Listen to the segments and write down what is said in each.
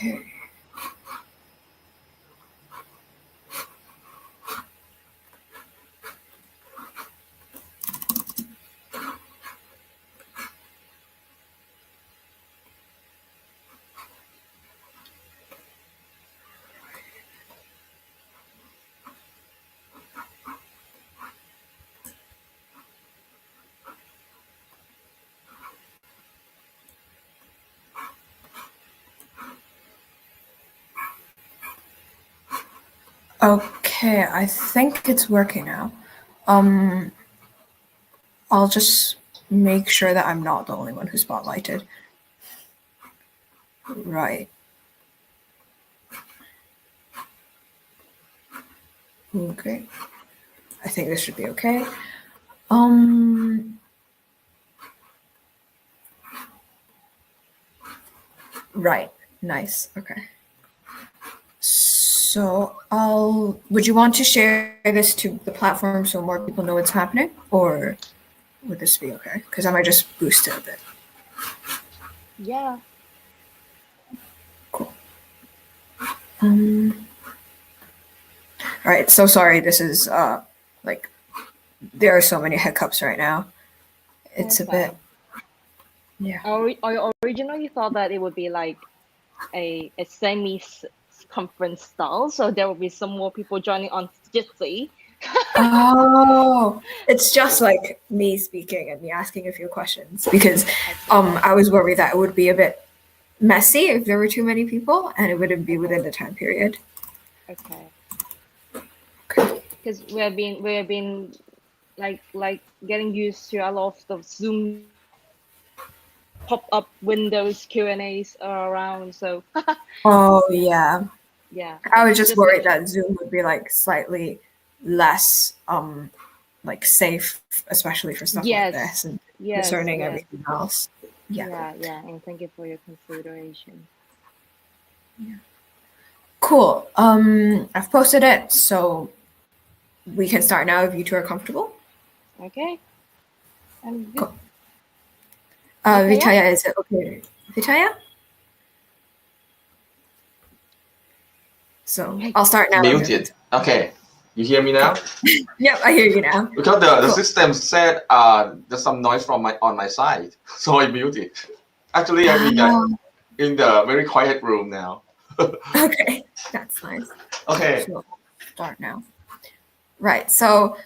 Okay. Okay, I think it's working now. I'll just make sure that I'm not the only one who's spotlighted. Right. Okay. I think this should be okay. Right. Nice. Okay. So would you want to share this to the platform so more people know what's happening, or would this be okay? Because I might just boost it a bit. Yeah. Cool. All right. So sorry. This is like there are so many hiccups right now. It's a bit. Yeah. I originally thought that it would be like a semi-conference style, so there will be some more people joining on Jitsi. Oh, it's just like me speaking and me asking a few questions because I was worried that it would be a bit messy if there were too many people and it wouldn't be within the time period. Okay. Okay. Because we have been like getting used to a lot of the Zoom pop-up windows Q&As around, so Oh yeah. yeah. I was just worried that Zoom would be like slightly less like safe, especially for stuff like this and concerning everything else. Yeah, and thank you for your consideration. Yeah. Cool. I've posted it, so we can start now if you two are comfortable. Okay. I'm good. Cool. Vitaya, is it okay? Vitaya? So I'll start now. Muted. Okay. You hear me now? Yep, I hear you now. Because the system said there's some noise from on my side, so I muted. Actually, I'm in the very quiet room now. Okay, that's nice. Okay. So we'll start now. Right. So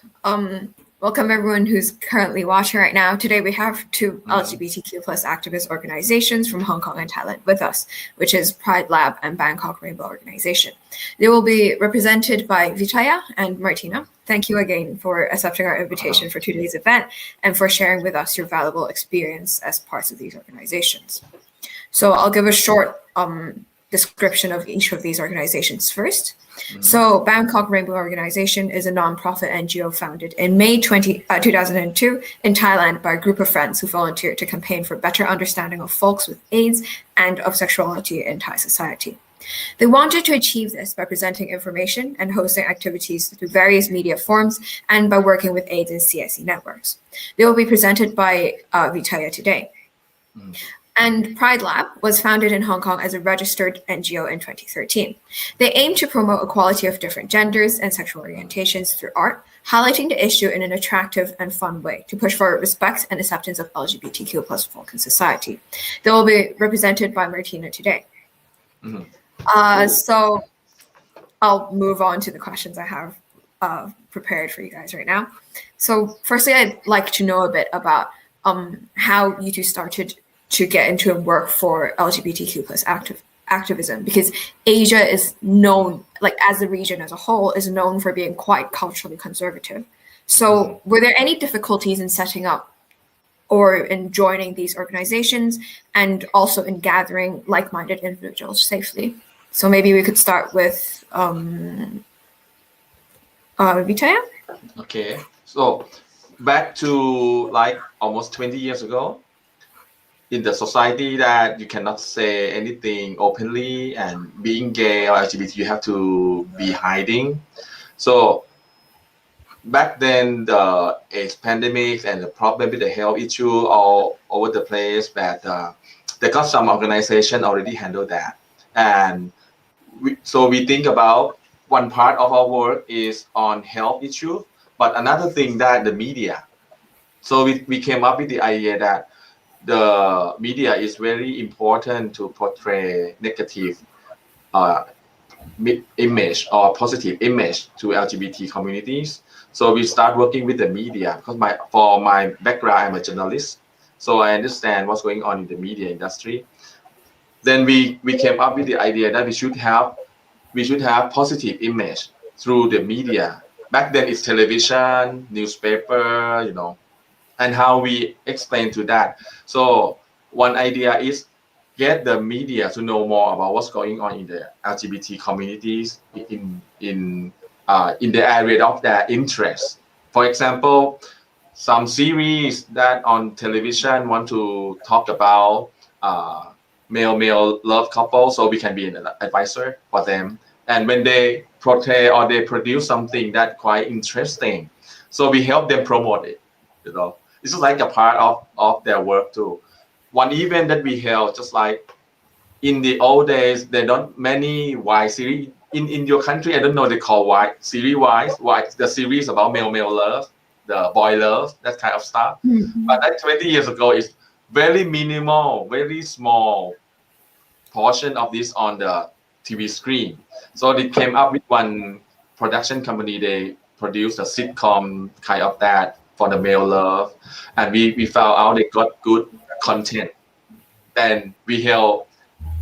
welcome everyone who's currently watching right now. Today we have two LGBTQ plus activist organizations from Hong Kong and Thailand with us, which is Pride Lab and Bangkok Rainbow Organization. They will be represented by Vitaya and Martina. Thank you again for accepting our invitation for today's event and for sharing with us your valuable experience as parts of these organizations. So I'll give a short description of each of these organizations first. So Bangkok Rainbow Organization is a nonprofit NGO founded in May 2002 in Thailand by a group of friends who volunteered to campaign for better understanding of folks with AIDS and of sexuality in Thai society. They wanted to achieve this by presenting information and hosting activities through various media forms and by working with AIDS and CSE networks. They will be presented by Vitaya today. And Pride Lab was founded in Hong Kong as a registered NGO in 2013. They aim to promote equality of different genders and sexual orientations through art, highlighting the issue in an attractive and fun way to push for respect and acceptance of LGBTQ plus folk in society. They will be represented by Martina today. So I'll move on to the questions I have prepared for you guys right now. So firstly, I'd like to know a bit about how you two started to get into and work for LGBTQ plus activism, because Asia is known, like as a region as a whole, is known for being quite culturally conservative. So were there any difficulties in setting up or in joining these organizations and also in gathering like-minded individuals safely? So maybe we could start with Vitaya. Okay, so back to like almost 20 years ago, in the society that you cannot say anything openly, and being gay or LGBT, you have to be hiding. So back then, the AIDS pandemic and the problem with the health issue all over the place, but they got some organization already handle that. And so we think about one part of our work is on health issues, but another thing that the media. So we came up with the idea that the media is very important to portray negative uh, image or positive image to LGBT communities. So we start working with the media because for my background, I'm a journalist, so I understand what's going on in the media industry. Then we came up with the idea that we should have positive image through the media. Back then, it's television, newspaper, and how we explain to that. So one idea is get the media to know more about what's going on in the LGBT communities in the area of their interest. For example, some series that on television want to talk about male love couple, so we can be an advisor for them. And when they portray or they produce something that quite interesting, so we help them promote it. It's just like a part of their work too. One event that we held, just like in the old days, there don't many Y series in your country. I don't know they call Y series Y the series about male love, the boy love, that kind of stuff. But like 20 years ago, it's very minimal, very small portion of this on the TV screen. So they came up with one production company. They produced a sitcom kind of that for the male love, and we found out they got good content. Then we held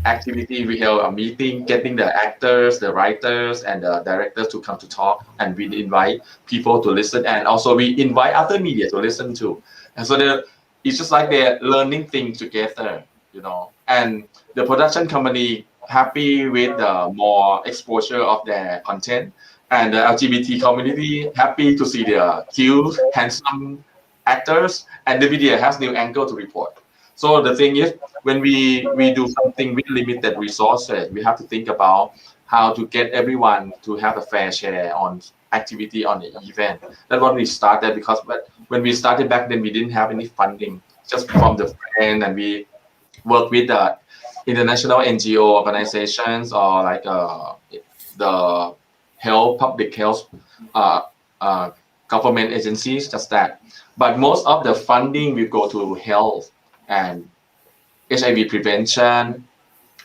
activity, we held a meeting, getting the actors, the writers, and the directors to come to talk, and we invite people to listen, and also we invite other media to listen to. And so it's just like they're learning things together. And the production company happy with the more exposure of their content, and the LGBT community happy to see the cute, handsome actors, and the media has new angle to report. So the thing is, when we do something with limited resources, we have to think about how to get everyone to have a fair share on activity on the event. That's what we started, because when we started back then, we didn't have any funding, just from the friend, and we work with the international NGO organizations, or like the public health uh, uh, government agencies, just that. But most of the funding will go to health and HIV prevention.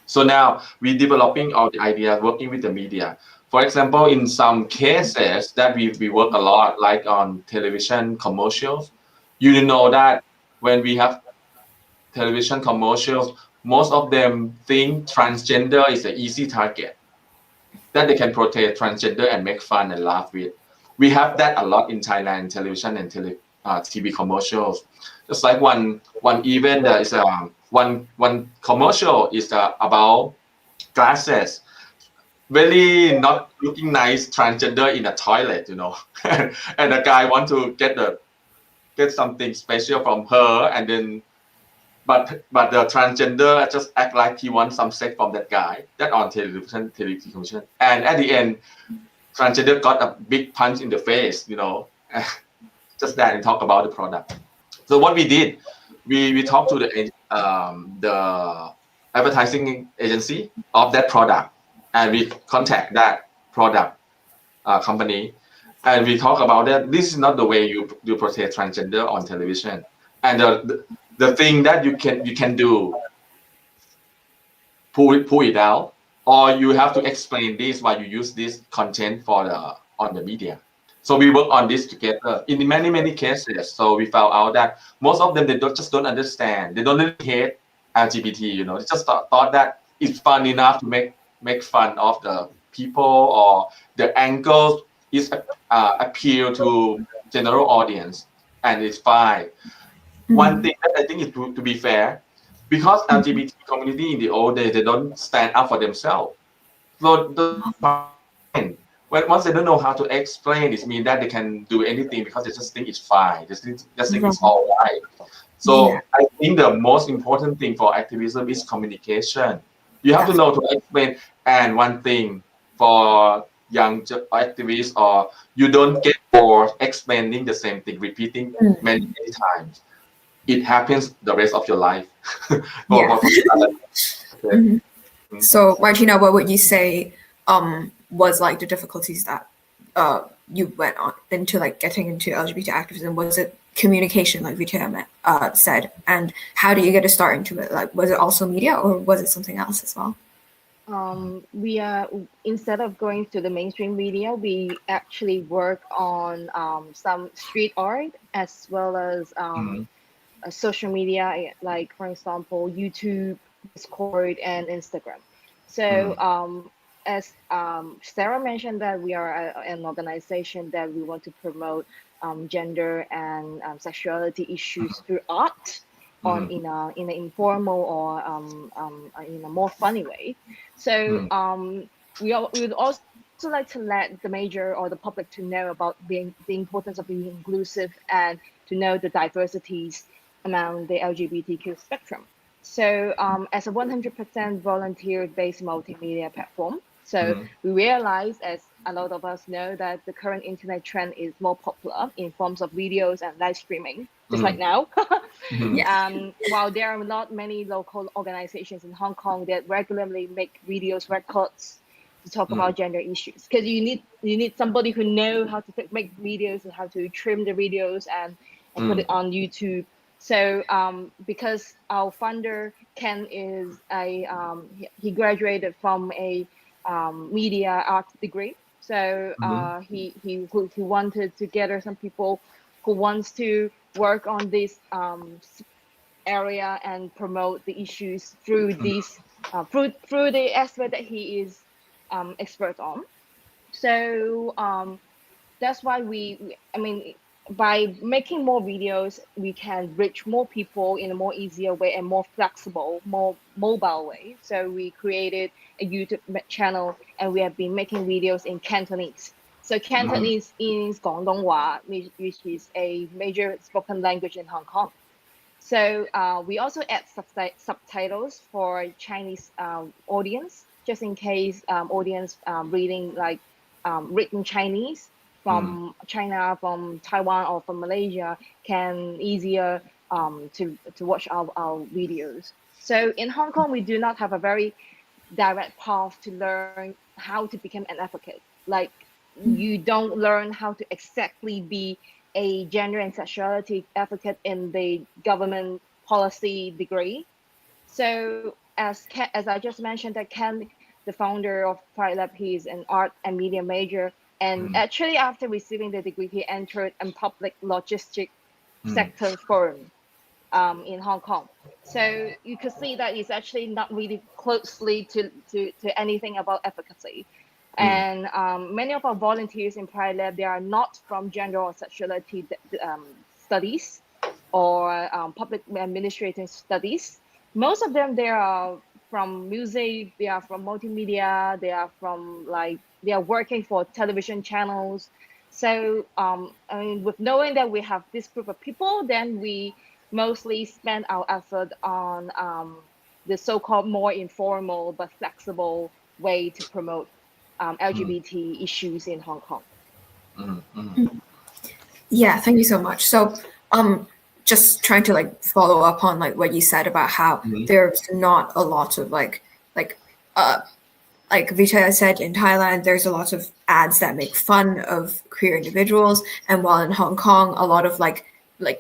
So now we're developing all the ideas, working with the media. For example, in some cases that we work a lot, like on television commercials, you know that when we have television commercials, most of them think transgender is an easy target, that they can portray transgender and make fun and laugh with. We have that a lot in Thailand television and TV commercials. Just like one event that is one commercial is about glasses, very not looking nice transgender in a toilet. And the guy want to get something special from her, and then but the transgender just act like he wants some sex from that guy. That on television, and at the end, transgender got a big punch in the face. Just that, and talk about the product. So what we did, we talked to the advertising agency of that product, and we contact that product company, and we talk about that. This is not the way you portray transgender on television, and the thing that you can do, pull it out, or you have to explain this why you use this content on the media. So we work on this together in many cases. So we found out that most of them, they don't understand. They don't really hate LGBT. They just thought that it's fun enough to make fun of the people, or the angle is appeal to general audience, and it's fine. One thing that I think is to be fair, because LGBT community in the old days, they don't stand up for themselves. So once they don't know how to explain, it means that they can do anything because they just think it's fine. Just think it's all right. So I think the most important thing for activism is communication. You have to know to explain. And one thing for young activists, or you don't get bored explaining the same thing, repeating many times. It happens the rest of your life. Okay. So Martina, what would you say was like the difficulties that you went on into like getting into LGBT activism? Was it communication, like Vichaya said, and how do you get a start into it? Like, was it also media, or was it something else as well? We are, instead of going to the mainstream media, we actually work on some street art as well as social media, like for example, YouTube, Discord, and Instagram. So as Sarah mentioned, that we are an organization that we want to promote gender and sexuality issues through art on in an informal or in a more funny way. So we would also like to let the major or the public to know about the importance of being inclusive and to know the diversities among the LGBTQ spectrum. So as a 100% volunteer-based multimedia platform, so we realize, as a lot of us know, that the current internet trend is more popular in forms of videos and live streaming, just like now. While there are not many local organizations in Hong Kong that regularly make videos records to talk about gender issues, because you need somebody who know how to make videos and how to trim the videos and put it on YouTube. So because our founder Ken is he graduated from a media arts degree, so he wanted to gather some people who wants to work on this area and promote the issues through this through the aspect that he is expert on. So that's why I mean, by making more videos, we can reach more people in a more easier way and more flexible, more mobile way. So we created a YouTube channel, and we have been making videos in Cantonese. So Cantonese is Guangdonghua, which is a major spoken language in Hong Kong. So we also add subtitles for Chinese audience, just in case audience reading like written Chinese from China, from Taiwan, or from Malaysia can easier to watch our videos. So in Hong Kong, we do not have a very direct path to learn how to become an advocate. Like you don't learn how to exactly be a gender and sexuality advocate in the government policy degree. So as I just mentioned, that Ken, the founder of Pride Lab, he is an art and media major. And actually, after receiving the degree, he entered a public logistic sector firm in Hong Kong. So you could see that it's actually not really closely to anything about advocacy. And many of our volunteers in Pride Lab, they are not from gender or sexuality studies or public administrative studies. Most of them, they are from music, they are from multimedia, they are from they are working for television channels. So I mean, with knowing that we have this group of people, then we mostly spend our effort on the so-called more informal but flexible way to promote LGBT issues in Hong Kong. Yeah, thank you so much. So, just trying to like follow up on like what you said about how there's not a lot of like Vijaya said, in Thailand, there's a lot of ads that make fun of queer individuals, and while in Hong Kong, a lot of like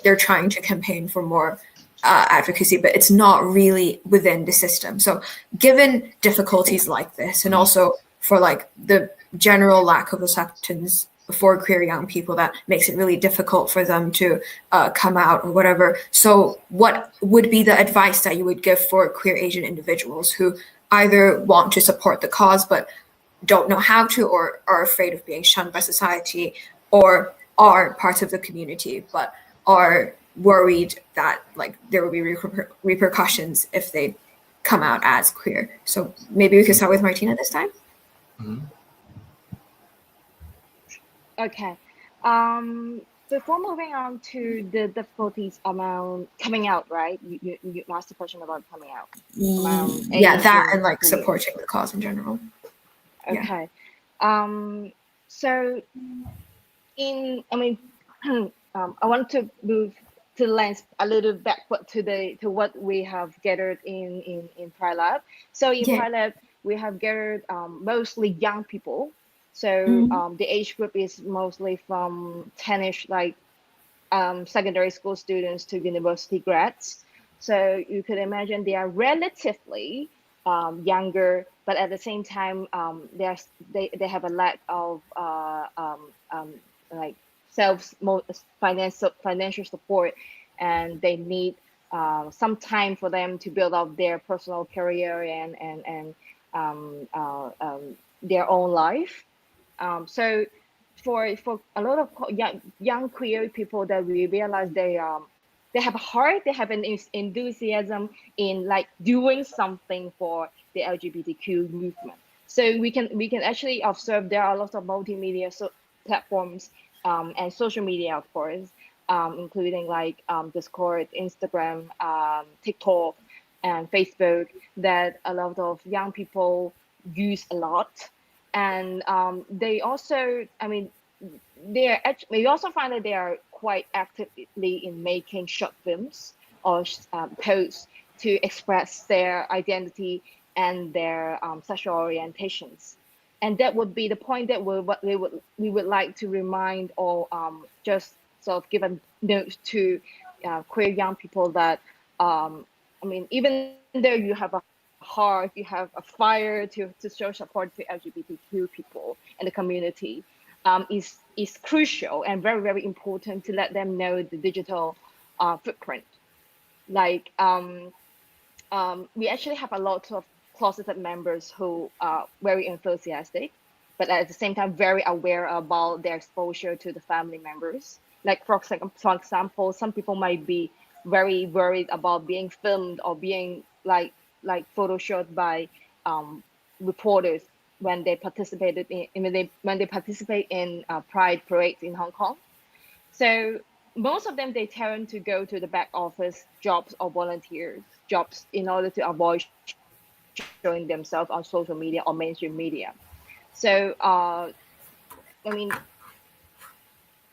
they're trying to campaign for more advocacy, but it's not really within the system. So, given difficulties like this, and also for like the general lack of acceptance for queer young people, that makes it really difficult for them to come out or whatever. So, what would be the advice that you would give for queer Asian individuals who either want to support the cause but don't know how to, or are afraid of being shunned by society, or are part of the community but are worried that like there will be repercussions if they come out as queer? So maybe we could start with Martina this time. Okay. Before moving on to the difficulties around coming out, right? You asked a question about coming out. Yeah, that and like supporting the cause in general. Okay. So I want to move to lens a little backward to what we have gathered in Pride Lab. So in Yeah. Pride Lab, we have gathered mostly young people. So Mm. the age group is mostly from 10ish, like secondary school students to university grads. So you could imagine they are relatively younger, but at the same time, they have a lack of like self financial support, and they need some time for them to build up their personal career and their own life. So for a lot of young queer people, that we realize they have a heart, they have an enthusiasm in like doing something for the LGBTQ movement. So we can actually observe there are lots of multimedia platforms and social media, of course, including like Discord, Instagram, TikTok, and Facebook, that a lot of young people use a lot. And they also, I mean, they are actually, we also find that they are quite actively in making short films or posts to express their identity and their sexual orientations. And that would be the point that we would like to remind, or just sort of give a note to queer young people that I mean, even though you have a heart, you have a fire to show support to LGBTQ people in the community, is crucial and very, very important to let them know the digital footprint. Like we actually have a lot of closeted members who are very enthusiastic, but at the same time very aware about their exposure to the family members. Like for example, some people might be very worried about being filmed or being like photoshopped by um, reporters when they participated when they participate in Pride parades in Hong Kong. So most of them, they tend to go to the back office jobs or volunteers jobs in order to avoid showing themselves on social media or mainstream media. So I mean,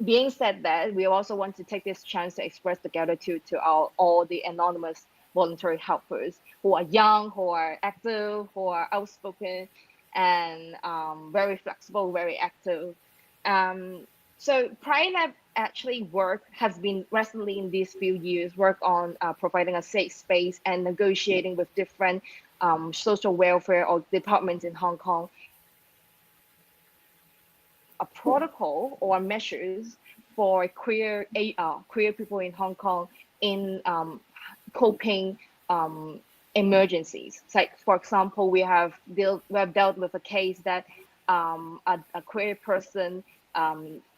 being said that, we also want to take this chance to express the gratitude to all the anonymous voluntary helpers who are young, who are active, who are outspoken, and very flexible, very active. Um, so Pride Lab actually has been recently in these few years work on providing a safe space and negotiating with different social welfare or departments in Hong Kong in order to develop a protocol or measures for queer people in Hong Kong in coping emergencies. It's like, for example, we have dealt with a case that a queer person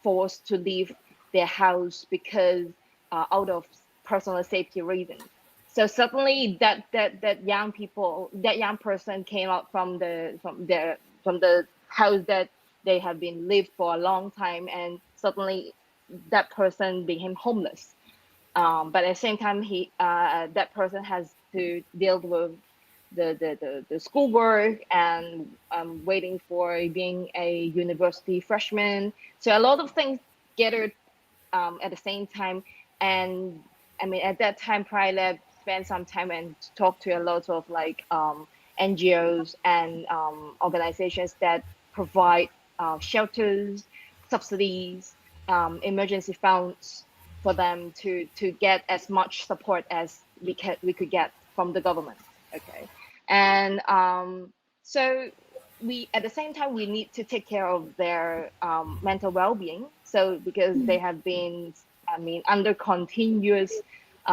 forced to leave their house because out of personal safety reasons. So suddenly that young person came out from the house that they have been lived for a long time, and suddenly that person became homeless. But at the same time, that person has to deal with the schoolwork and waiting for being a university freshman. So a lot of things gathered at the same time. And I mean, at that time, Pride Lab spent some time and talked to a lot of like NGOs and organizations that provide shelters, subsidies, emergency funds for them to get as much support as we could get from the government. Okay, and so we at the same time we need to take care of their mental well-being. So because they have been, I mean, under continuous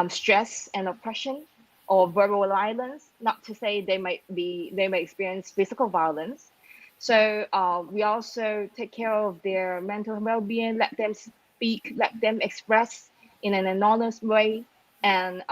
stress and oppression or verbal violence. Not to say they may experience physical violence. So we also take care of their mental well-being, let them speak, let them express in an anonymous way, and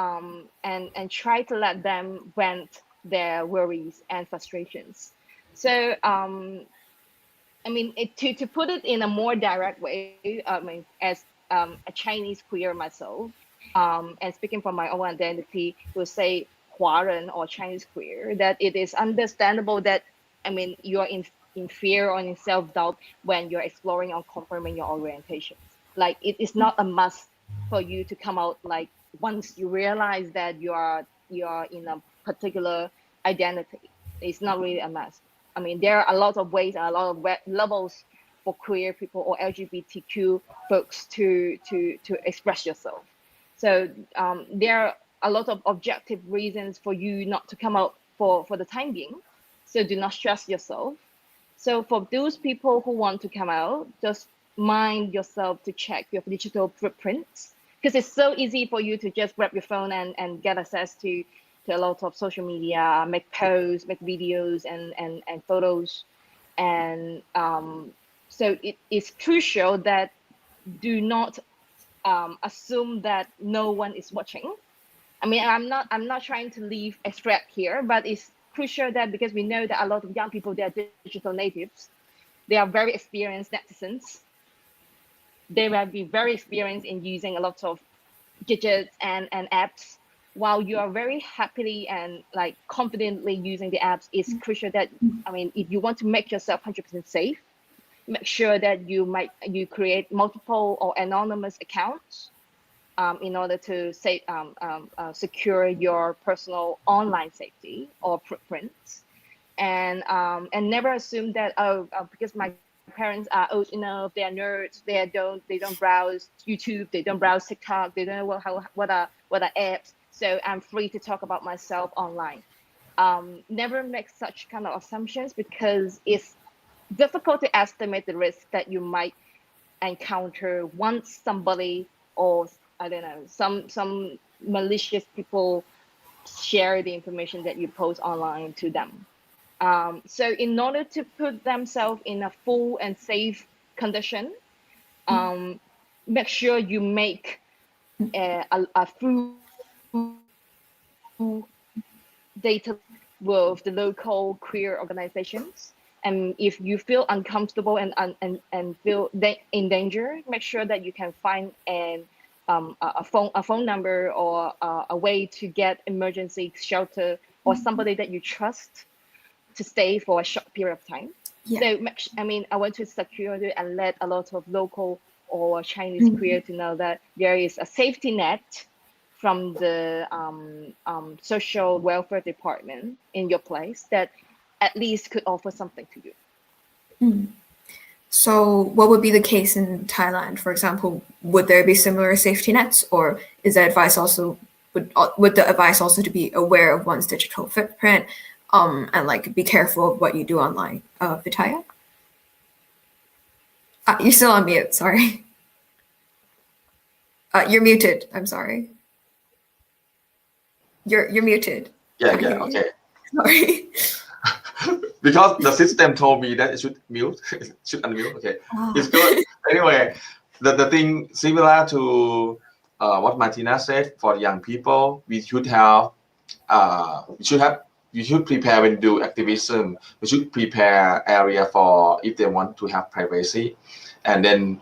try to let them vent their worries and frustrations. So I mean, to put it in a more direct way, I mean, as a Chinese queer myself, and speaking from my own identity, will say Huaren or Chinese queer, that it is understandable that, I mean, you're in fear or in self doubt when you're exploring or confirming your orientations. Like, it is not a must for you to come out, like once you realize that you are in a particular identity. It's not really a must. I mean, there are a lot of ways and a lot of levels for queer people or LGBTQ folks to express yourself. So there are a lot of objective reasons for you not to come out for the time being. So do not stress yourself. So for those people who want to come out, just mind yourself to check your digital footprints, because it's so easy for you to just grab your phone and get access to a lot of social media, make posts, make videos and photos. And so it is crucial that do not assume that no one is watching. I mean, I'm not trying to leave a threat here, but it's crucial that because we know that a lot of young people, they are digital natives, they are very experienced netizens. They might be very experienced in using a lot of gadgets and apps. While you are very happily and like confidently using the apps, it's crucial that, I mean, if you want to make yourself 100% safe, make sure that you create multiple or anonymous accounts in order to say secure your personal online safety or footprints. And never assume that because my parents are old enough, they are nerds, they don't browse YouTube, they don't browse TikTok, they don't know what are apps, so I'm free to talk about myself online. Never make such kind of assumptions, because it's difficult to estimate the risk that you might encounter once somebody, or I don't know, some malicious people share the information that you post online to them. So in order to put themselves in a full and safe condition, make sure you make a full data with the local queer organizations. And if you feel uncomfortable and feel in danger, make sure that you can find a phone number or a way to get emergency shelter or somebody that you trust to stay for a short period of time. Yeah. So I mean, I want to secure it and let a lot of local or Chinese queer to know that there is a safety net from the social welfare department in your place that at least could offer something to you. So what would be the case in Thailand, for example? Would there be similar safety nets, or is the advice also would the advice also to be aware of one's digital footprint, and like be careful of what you do online? Vitaya? You're still on mute, sorry. You're muted, I'm sorry. You're muted. Yeah, Can't yeah, hear you. okay. Sorry. Because the system told me that it should mute, should unmute. Okay, it's good. Anyway, the thing similar to what Martina said, for young people, we should prepare when do activism. We should prepare area for if they want to have privacy, and then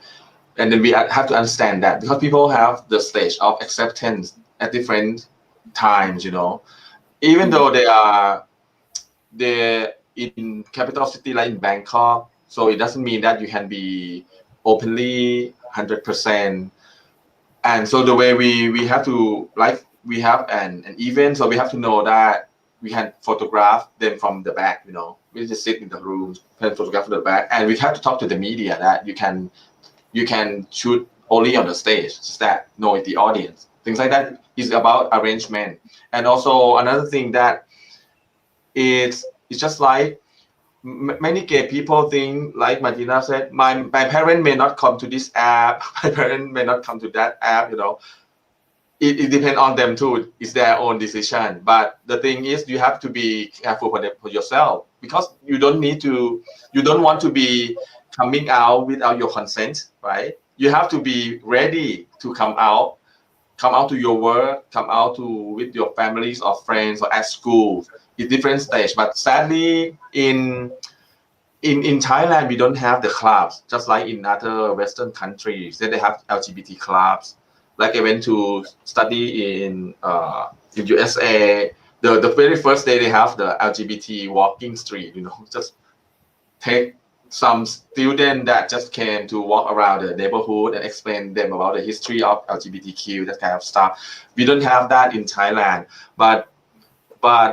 we have to understand that because people have the stage of acceptance at different times. Even though they're in capital city like in Bangkok, so it doesn't mean that you can be openly 100%. And so the way we have to, like, we have an event, so we have to know that we can photograph them from the back. We just sit in the room and photograph from the back, and we have to talk to the media that you can shoot only on the stage, just that know the audience. Things like that is about arrangement. And also another thing that it's just like many gay people think, like Martina said, my parent may not come to this app, my parent may not come to that app. It depends on them too. It's their own decision. But the thing is, you have to be careful for yourself, because you don't want to be coming out without your consent, right? You have to be ready to come out to your work, come out with your families or friends or at school. It's different stage. But sadly, in Thailand, we don't have the clubs, just like in other Western countries. Then they have LGBT clubs. Like I went to study in USA. The very first day they have the LGBT walking street. Just take some student that just came to walk around the neighborhood and explain them about the history of LGBTQ, that kind of stuff. We don't have that in Thailand, but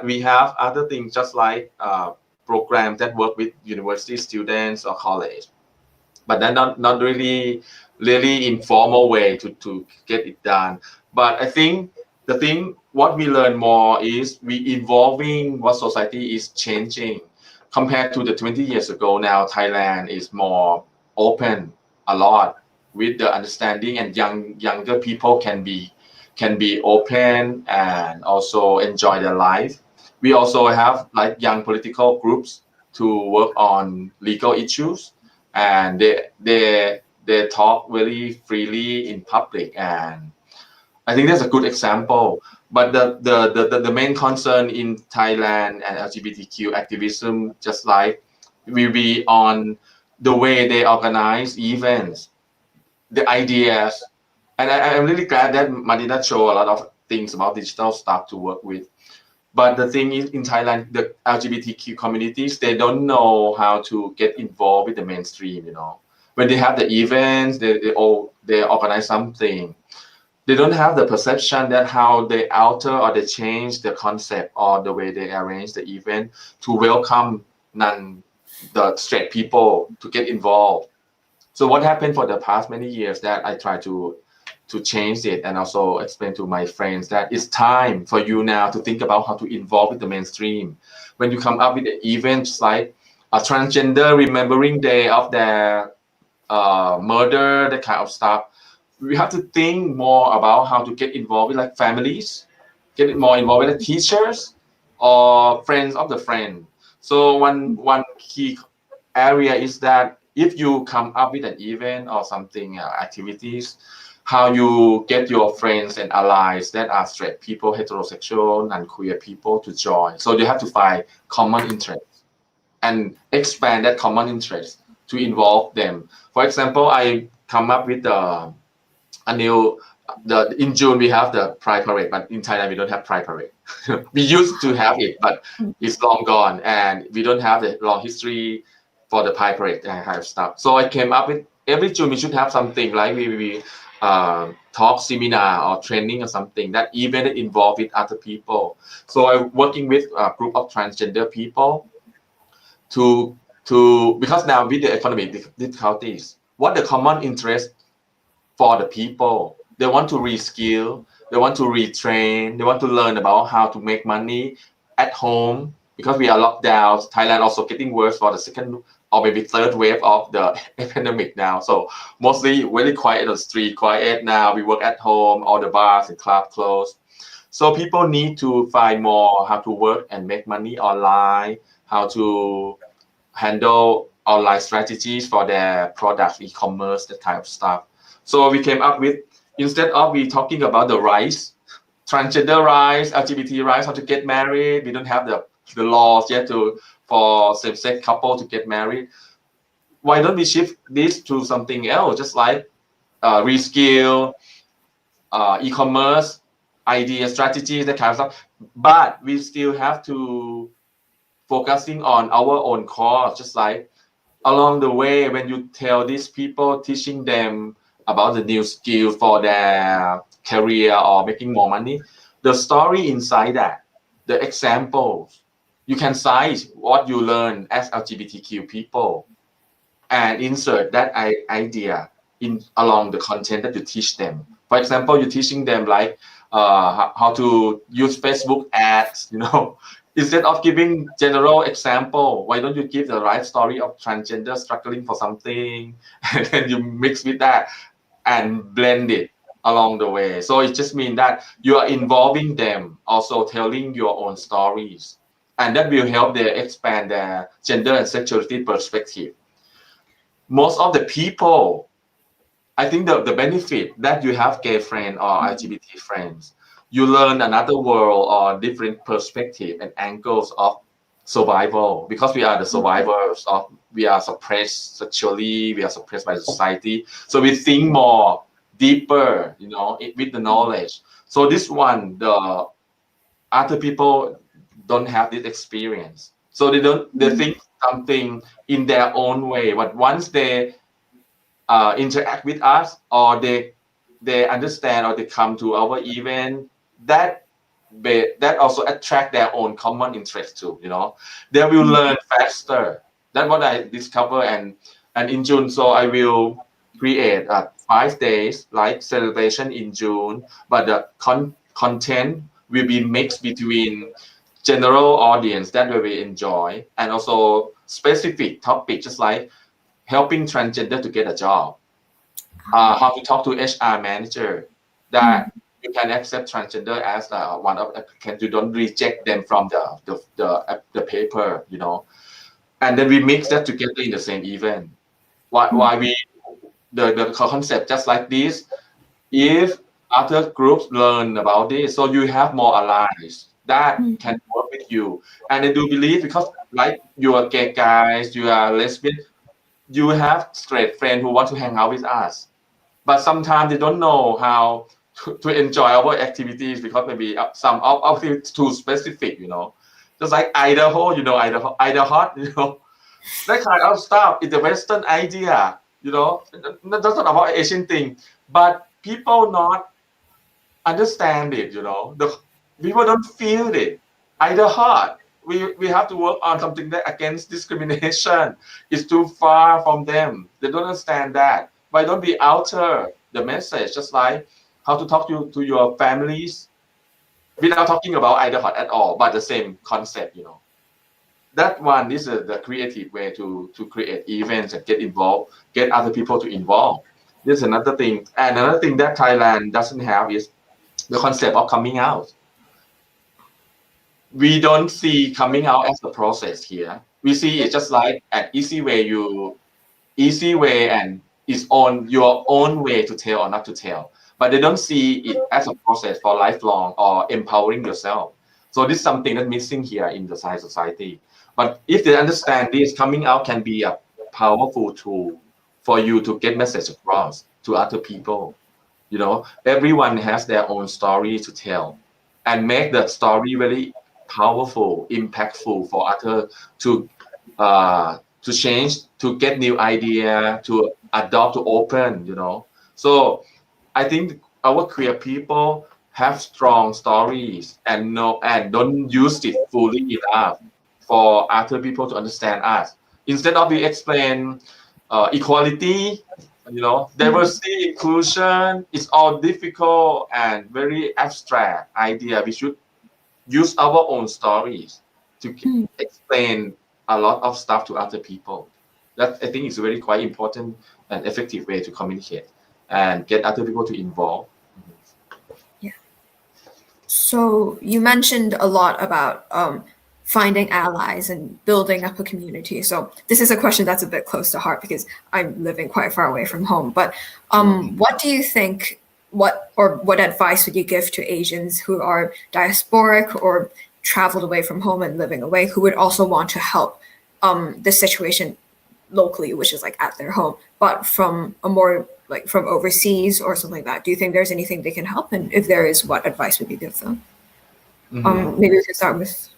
we have other things just like programs that work with university students or college, but then not really informal way to get it done. But I think the thing what we learn more is we evolving what society is changing compared to the 20 years ago. Now Thailand is more open a lot with the understanding, and younger people can be open and also enjoy their life. We also have like young political groups to work on legal issues, and they talk very freely in public, and I think that's a good example. But the main concern in Thailand and LGBTQ activism, just like will be on the way they organize events, the ideas. And I'm really glad that Madina show a lot of things about digital stuff to work with. But the thing is, in Thailand, the LGBTQ communities, they don't know how to get involved with the mainstream. When they have the events, they organize something. They don't have the perception that how they alter or they change the concept or the way they arrange the event to welcome the straight people to get involved. So what happened for the past many years that I try to change it, and also explain to my friends that it's time for you now to think about how to involve with the mainstream. When you come up with events like a transgender remembering day of their murder, that kind of stuff, we have to think more about how to get involved with like families, get more involved with the teachers or friends of the friend. So one key area is that if you come up with an event or something, activities, how you get your friends and allies that are straight people, heterosexual and queer people to join. So you have to find common interests and expand that common interest to involve them. For example, I come up with a new in June we have the Pride Parade, but in Thailand we don't have Pride Parade. We used to have it, but it's long gone, and we don't have the long history for the Pride Parade and kind of stuff. So I came up with every June we should have something like we talk seminar or training or something that even involve with other people. So I'm working with a group of transgender people to because now with the economic difficulties, what the common interest for the people, they want to reskill, they want to retrain, they want to learn about how to make money at home because we are locked down. Thailand also getting worse for the second or maybe third wave of the epidemic now. So mostly really quiet on the street, quiet now. We work at home, all the bars and clubs closed. So people need to find more how to work and make money online, how to handle online strategies for their products, e-commerce, that type of stuff. So we came up with, instead of we talking about the rights, transgender rights, LGBT rights, how to get married, we don't have the laws yet for same-sex couple to get married. Why don't we shift this to something else, just like reskill, e-commerce, idea, strategies, that kind of stuff. But we still have to focusing on our own cause, just like along the way when you tell these people, teaching them about the new skill for their career or making more money, the story inside that, the examples, you can cite what you learn as LGBTQ people and insert that idea in along the content that you teach them. For example, you're teaching them like how to use Facebook ads, instead of giving general example, why don't you give the right story of transgender struggling for something, and then you mix with that and blend it along the way. So it just means that you are involving them, also telling your own stories, and that will help them expand their gender and sexuality perspective. Most of the people, I think the benefit that you have gay friends or LGBT friends, you learn another world or different perspective and angles of survival, because we are the survivors of, we are suppressed sexually, we are suppressed by society. So we think more deeper, with the knowledge. So this one, the other people don't have this experience. So they think something in their own way. But once they interact with us, or they understand, or they come to our event, that that also attract their own common interest too. They will learn faster. That's what I discover. And in June, so I will create 5 days like celebration in June, but the content will be mixed between general audience that we will enjoy, and also specific topic, just like helping transgender to get a job, how to talk to HR manager, that you can accept transgender as one of applicants. You don't reject them from the paper, and then we mix that together in the same event. Why we the concept just like this? If other groups learn about this, so you have more allies that can work with you. And I do believe, because like you are gay guys, you are lesbian, you have straight friends who want to hang out with us, but sometimes they don't know how to enjoy our activities, because maybe some of it too specific, just like Idaho, Idaho, that kind of stuff is the Western idea, that's not about Asian thing, but people not understand it, the people don't feel it. Idaho, we have to work on something that against discrimination is too far from them. They don't understand that. Why don't we alter the message, just like how to talk to your families without talking about Idaho at all, but the same concept, That one is the creative way to create events and get involved, get other people to involve. This is another thing. And another thing that Thailand doesn't have is the concept of coming out. We don't see coming out as a process here. We see it just like an easy way and it's on your own way to tell or not to tell. But they don't see it as a process for lifelong or empowering yourself. So this is something that's missing here in the Thai society. But if they understand this, coming out can be a powerful tool for you to get message across to other people. Everyone has their own story to tell, and make the story very powerful, impactful for others to change, to get new idea, to adopt, to open. So I think our queer people have strong stories and don't use it fully enough for other people to understand us. Instead of we explain equality, diversity, inclusion, it's all difficult and very abstract idea. We should use our own stories to explain a lot of stuff to other people. That I think is very quite important and effective way to communicate and get other people to involve. Yeah. So you mentioned a lot about finding allies and building up a community. So this is a question that's a bit close to heart because I'm living quite far away from home. But what do you think? What advice would you give to Asians who are diasporic or traveled away from home and living away, who would also want to help the situation locally, which is like at their home, but from a more like from overseas or something like that? Do you think there's anything they can help? And if there is, what advice would you give them? Maybe we could start with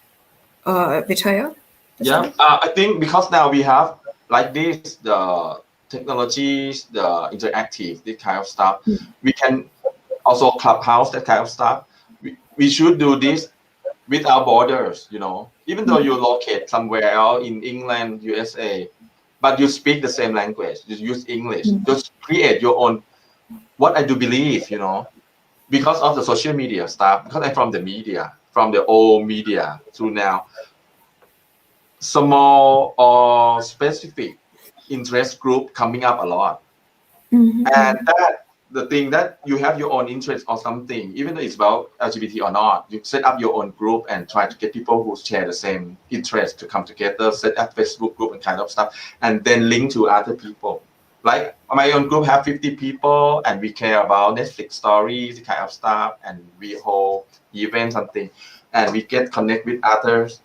Vitaya. Yeah, I think because now we have like this, the technologies, the interactive, this kind of stuff. We can also Clubhouse, that kind of stuff. We should do this without borders, even though you locate somewhere else in England, USA, but you speak the same language, you use English, just create your own. What I do believe, because of the social media stuff, because I'm from the media, from the old media to now, small or specific interest group coming up a lot. And that the thing that you have your own interest or something, even though it's about LGBT or not, you set up your own group and try to get people who share the same interest to come together, set up Facebook group and kind of stuff, and then link to other people. Like my own group have 50 people and we care about Netflix stories, kind of stuff, and we hold events, something, and we get connect with others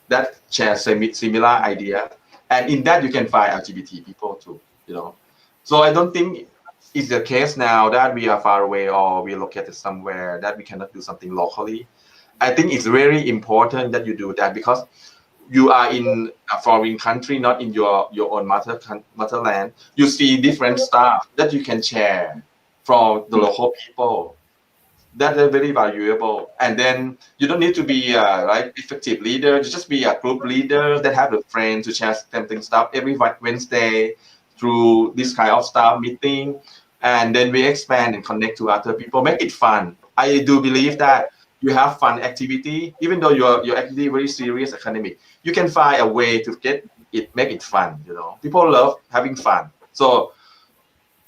that share similar idea. And in that you can find LGBT people too, So I don't think it's the case now that we are far away or we're located somewhere that we cannot do something locally. I think it's very important that you do that, because you are in a foreign country, not in your own motherland, you see different stuff that you can share from the local people. That are very valuable. And then you don't need to be like effective leader. You just be a group leader that have a friend to share something stuff every Wednesday through this kind of staff meeting. And then we expand and connect to other people. Make it fun. I do believe that you have fun activity, even though your activity very serious academic. You can find a way to make it fun. You know, people love having fun. So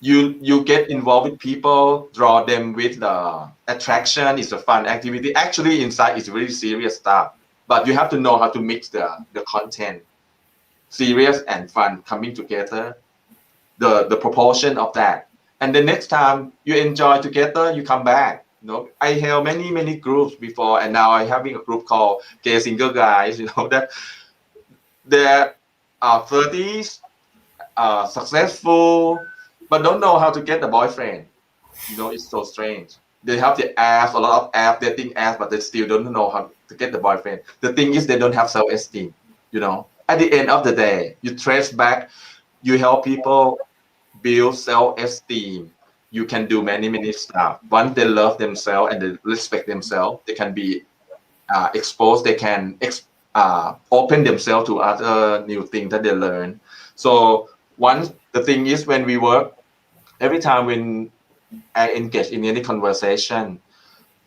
you get involved with people, draw them with the attraction. It's a fun activity. Actually, inside it's really serious stuff, but you have to know how to mix the content, serious and fun coming together. The proportion of that, and the next time you enjoy together, you come back. You know, I held many groups before, and now I having a group called Gay Single Guys. You know that they're 30s, successful, but don't know how to get a boyfriend. You know, it's so strange. They have the apps, a lot of apps, dating apps, but they still don't know how to get the boyfriend. The thing is, they don't have self-esteem. You know, at the end of the day, you trace back, you help people build self-esteem. You can do many stuff. Once they love themselves and they respect themselves, they can be exposed. They can open themselves to other new things that they learn. So once the thing is, when we work, every time when I engage in any conversation,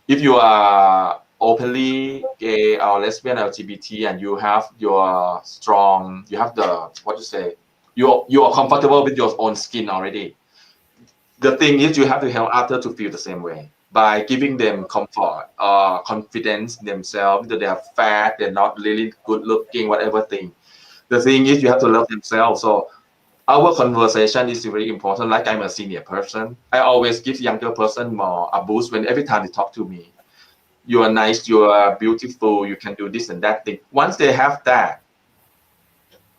if you are openly gay or lesbian, LGBT, and you have your strong, you have the what to say, you are comfortable with your own skin already. The thing is, you have to help others to feel the same way by giving them comfort or confidence in themselves. That they are fat, they're not really good looking, whatever thing. The thing is, you have to love themselves. So our conversation is very important. Like I'm a senior person, I always give younger person more a boost when every time they talk to me. You are nice, you are beautiful, you can do this and that thing. Once they have that,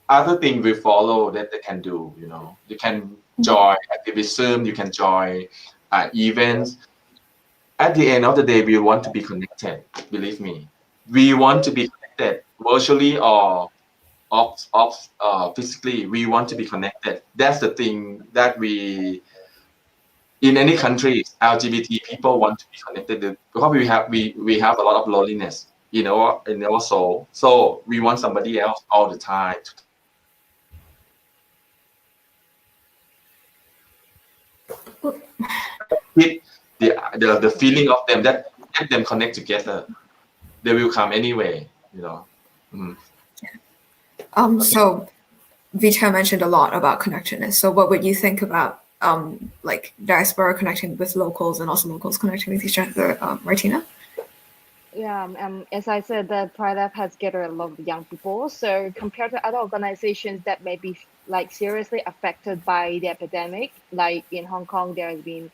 other thing will follow that they can do. You know, you can join activism, you can join events. At the end of the day, we want to be connected. Believe me, we want to be connected virtually or physically. We want to be connected. That's the thing that we in any country, LGBT people want to be connected because we have a lot of loneliness in our soul. So we want somebody else all the time to hit the feeling of them that get them connect together. They will come anyway. You know. Mm. So Vita mentioned a lot about connectedness. So what would you think about like diaspora connecting with locals and also locals connecting with each other, Martina? Yeah, as I said, the Pride App has gathered a lot of young people. So compared to other organizations that may be like seriously affected by the epidemic, like in Hong Kong, there has been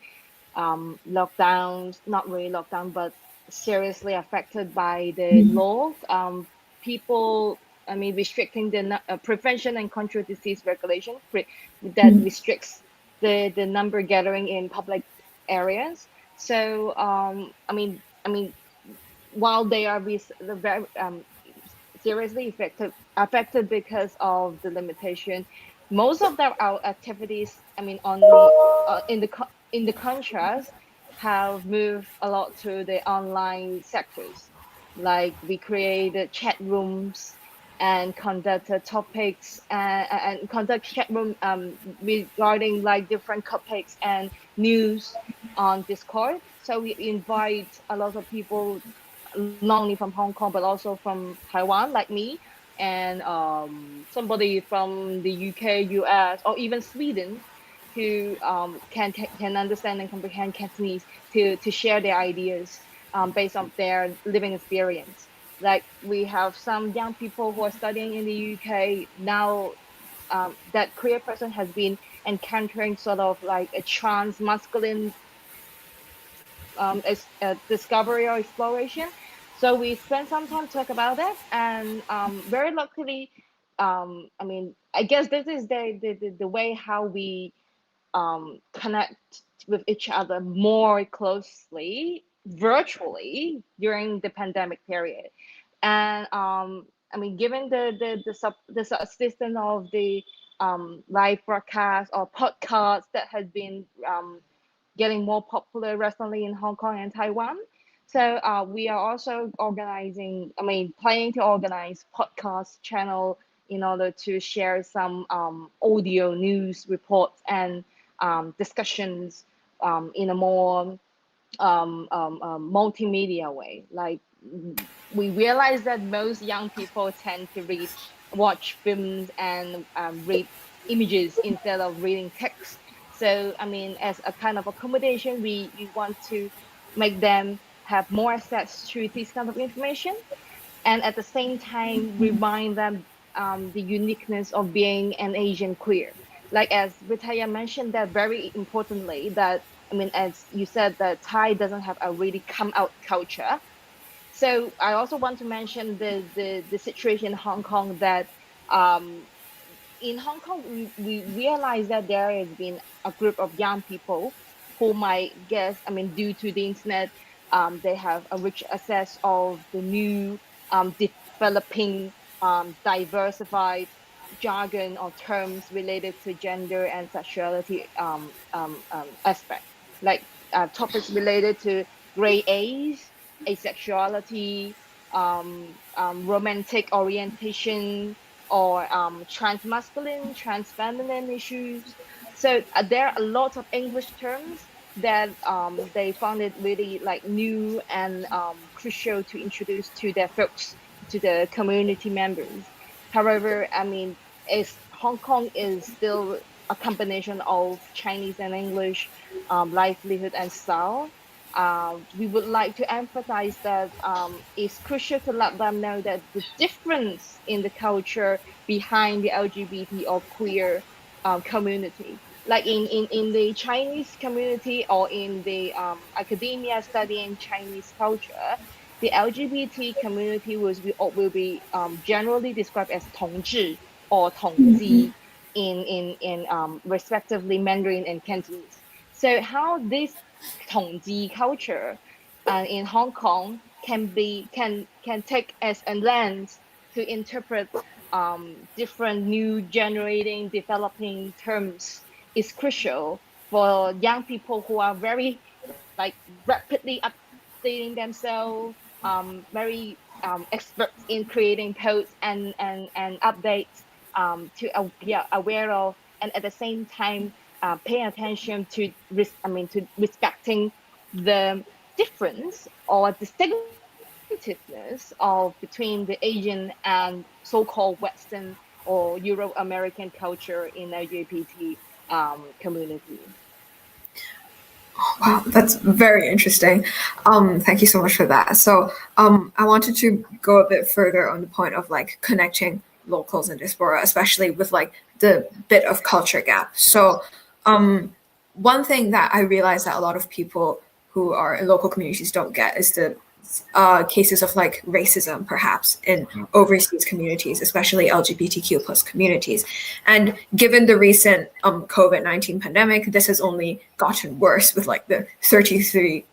lockdowns, not really lockdown, but seriously affected by the law. People, I mean, restricting the prevention and control disease regulation that restricts the number gathering in public areas. So, I mean, while they are very seriously affected because of the limitation, most of our activities, I mean, only in the contrast, have moved a lot to the online sectors. Like we created chat rooms and conducted topics and conduct chat room regarding like different topics and news on Discord. So we invite a lot of people not only from Hong Kong but also from Taiwan, like me, and somebody from the UK, US, or even Sweden, who can understand and comprehend Cantonese to share their ideas based on their living experience. Like we have some young people who are studying in the UK now. That queer person has been encountering sort of like a trans masculine discovery or exploration. So we spent some time to talk about that, and very luckily, I mean, I guess this is the way how we connect with each other more closely virtually during the pandemic period. And I mean, given the subsistence of the live broadcast or podcast that has been getting more popular recently in Hong Kong and Taiwan. So we are also organizing, I mean, planning to organize podcast channel in order to share some audio news reports and discussions in a more multimedia way. Like we realize that most young people tend to watch films and read images instead of reading text. So I mean, as a kind of accommodation, we want to make them have more access to this kind of information, and at the same time remind them the uniqueness of being an Asian queer. Like as Vitaya mentioned, that very importantly, that I mean, as you said, that Thai doesn't have a really come out culture. So I also want to mention the situation in Hong Kong that um, in Hong Kong, we realize that there has been a group of young people who might guess, I mean, due to the internet, they have a rich access of the new developing diversified jargon or terms related to gender and sexuality aspect, like topics related to gray age, asexuality, romantic orientation, or transmasculine, transfeminine issues. So there are a lot of English terms that they found it really like new and crucial to introduce to their folks, to the community members. However, I mean, Hong Kong is still a combination of Chinese and English livelihood and style. We would like to emphasize that it's crucial to let them know that the difference in the culture behind the LGBT or queer community. Like in the Chinese community or in the academia studying Chinese culture, the LGBT community will be generally described as 同志 or 同机 in respectively Mandarin and Cantonese. So how this 统计 culture in Hong Kong can take as a lens to interpret different new generating developing terms is crucial for young people who are very like rapidly updating themselves, very experts in creating posts and updates be aware of, and at the same time pay attention to to respecting the difference or distinctiveness of between the Asian and so-called Western or Euro-American culture in LGBT community. Wow, that's very interesting. Thank you so much for that. So I wanted to go a bit further on the point of like connecting locals and diaspora, especially with like the bit of culture gap. So one thing that I realized that a lot of people who are in local communities don't get is the cases of like racism, perhaps in overseas communities, especially LGBTQ plus communities. And given the recent COVID-19 pandemic, this has only gotten worse with like the 33%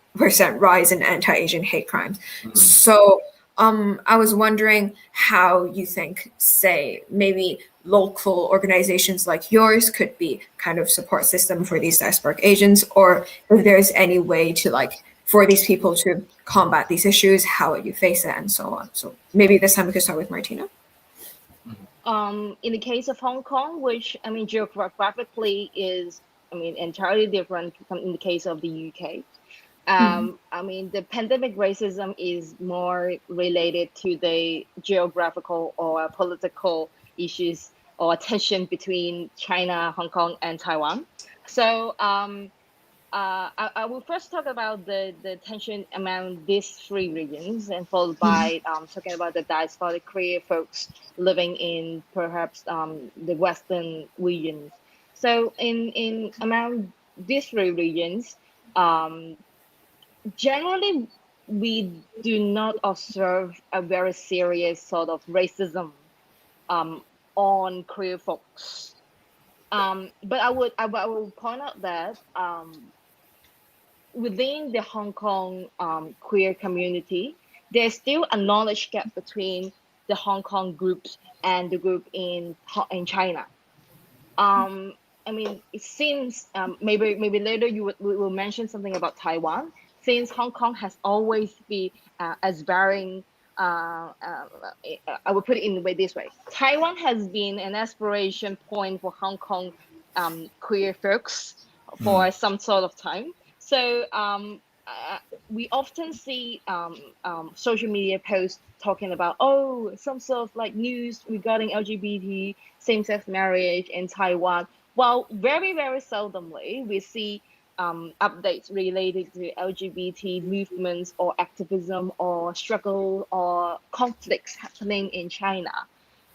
rise in anti-Asian hate crimes. So I was wondering how you think, say, maybe local organizations like yours could be kind of support system for these diasporic Asians, or if there's any way to like for these people to combat these issues, how would you face it, and so on. So maybe this time we could start with Martina. In the case of Hong Kong, which I mean geographically is entirely different from in the case of the UK. I mean, the pandemic racism is more related to the geographical or political issues or tension between China, Hong Kong, and Taiwan. So I will first talk about the tension among these three regions, and followed by talking about the diasporic queer folks living in perhaps the Western regions. So in among these three regions, generally we do not observe a very serious sort of racism on queer folks. But I will point out that within the Hong Kong queer community, there's still a knowledge gap between the Hong Kong groups and the group in China. I mean, it seems maybe later we will mention something about Taiwan, since Hong Kong has always been aspiring. I will put it in the way this way: Taiwan has been an aspiration point for Hong Kong queer folks for some sort of time. So we often see social media posts talking about, oh, some sort of like news regarding LGBT same-sex marriage in Taiwan. While very, very seldomly we see updates related to LGBT movements or activism or struggle or conflicts happening in China.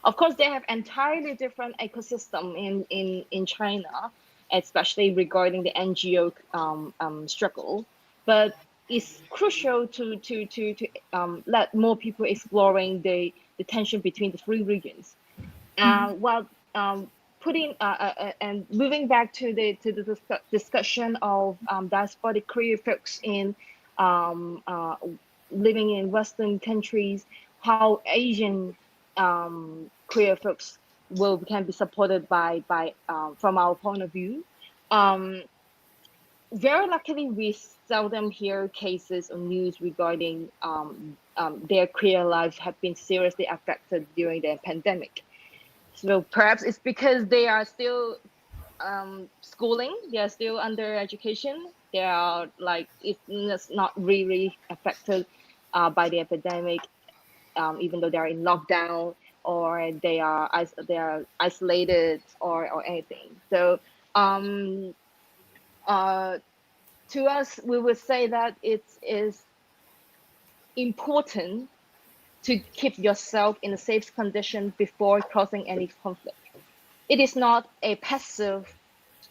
Of course, they have entirely different ecosystem in China, especially regarding the NGO struggle. But it's crucial to let more people exploring the tension between the three regions. While putting and moving back to the discussion of diasporic queer folks in living in Western countries, how Asian queer folks can be supported by from our point of view. Very luckily, we seldom hear cases or news regarding their queer lives have been seriously affected during the pandemic. So perhaps it's because they are still schooling, they are still under education. They are like, it's not really affected by the epidemic, even though they are in lockdown or they are isolated or anything. So to us, we would say that it is important to keep yourself in a safe condition before causing any conflict. It is not a passive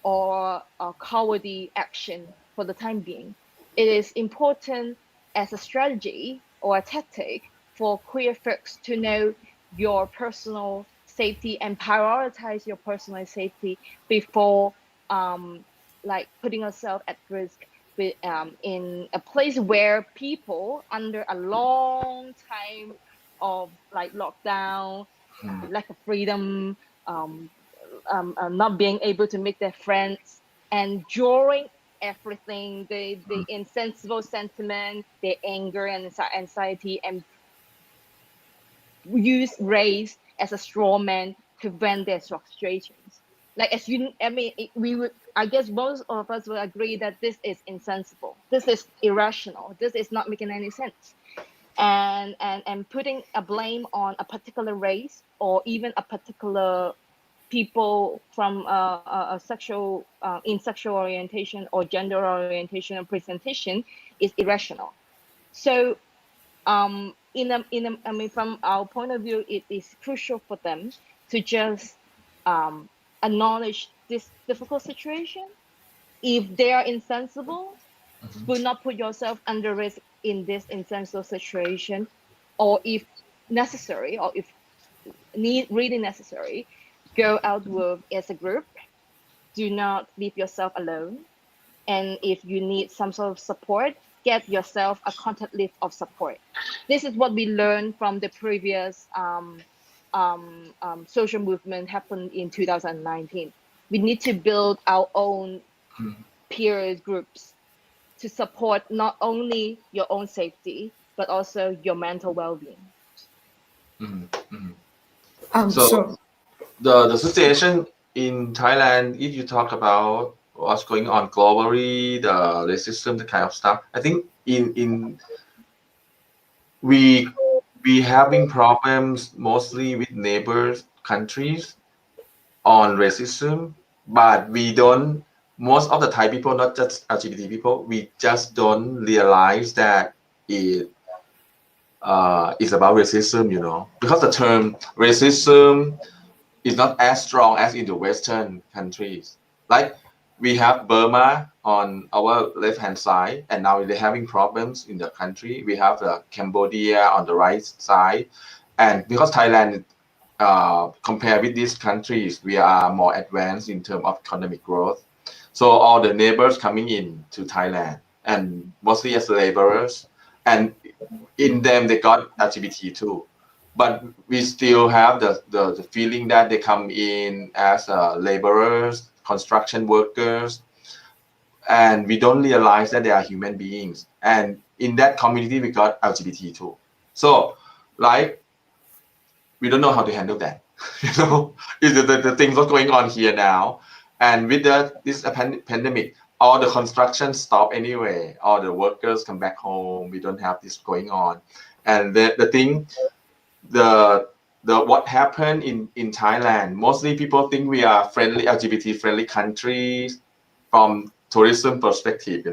or a cowardly action for the time being. It is important as a strategy or a tactic for queer folks to know your personal safety and prioritize your personal safety before like putting yourself at risk in a place where people under a long time of like lockdown, lack of freedom, not being able to make their friends, and during everything, the insensible sentiment, the anger and anxiety, and use race as a straw man to vent their frustrations. Like as you, I mean, we would, I guess most of us will agree that this is insensible. This is irrational. This is not making any sense. And putting a blame on a particular race or even a particular people from a sexual in sexual orientation or gender orientation or presentation is irrational. So I mean, from our point of view, it is crucial for them to just acknowledge this difficult situation. If they are insensible, do not put yourself under risk in this insensible situation, or if necessary, or if really necessary, go out with as a group. Do not leave yourself alone. And if you need some sort of support, get yourself a contact list of support. This is what we learned from the previous social movement happened in 2019. We need to build our own peer groups to support not only your own safety, but also your mental well-being. So the situation in Thailand, if you talk about what's going on globally, the racism, the kind of stuff, I think in we having problems mostly with neighbors countries on racism, but we don't. Most of the Thai people, not just LGBT people, we just don't realize that it is about racism, you know, because the term racism is not as strong as in the Western countries. Like we have Burma on our left-hand side, and now they're having problems in the country. We have Cambodia on the right side, and because Thailand, compared with these countries, we are more advanced in terms of economic growth. So all the neighbors coming in to Thailand, and mostly as laborers, and in them they got LGBT too. but we still have the feeling that they come in as laborers, construction workers, and we don't realize that they are human beings. And in that community, we got LGBT too. So, like, we don't know how to handle that. Is the things what's going on here now, and with this pandemic, all the construction stop anyway. All the workers come back home. We don't have this going on, and the thing, the what happened in Thailand. Mostly people think we are friendly, LGBT friendly countries from tourism perspective,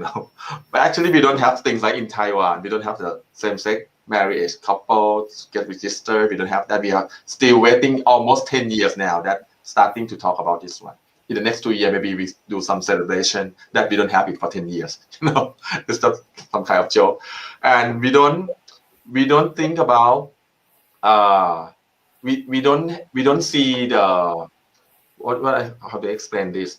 but actually we don't have things like in Taiwan. We don't have the same-sex marriage couples get registered. We don't have that. We are still waiting almost 10 years now that starting to talk about this one. In the next 2 years, maybe we do some celebration that we don't have it for 10 years. It's just some kind of joke. And we don't think about we don't see the how to explain this.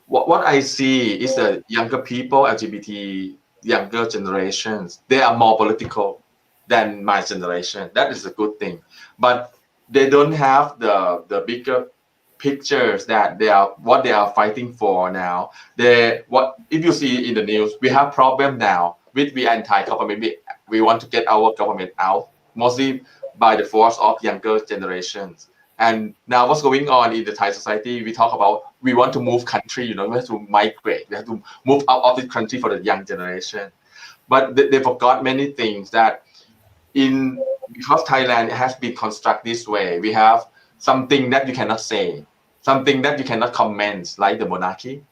What I see is the younger people, LGBT younger generations, they are more political than my generation. That is a good thing, but they don't have the bigger pictures that what they are fighting for now. What if you see in the news, we have problem now with the anti-government. We want to get our government out, mostly by the force of younger generations. And now what's going on in the Thai society, we talk about we want to move country, we have to migrate, we have to move out of the country for the young generation. But they forgot many things that because Thailand has been constructed this way, we have something that you cannot say, something that you cannot comment, like the monarchy.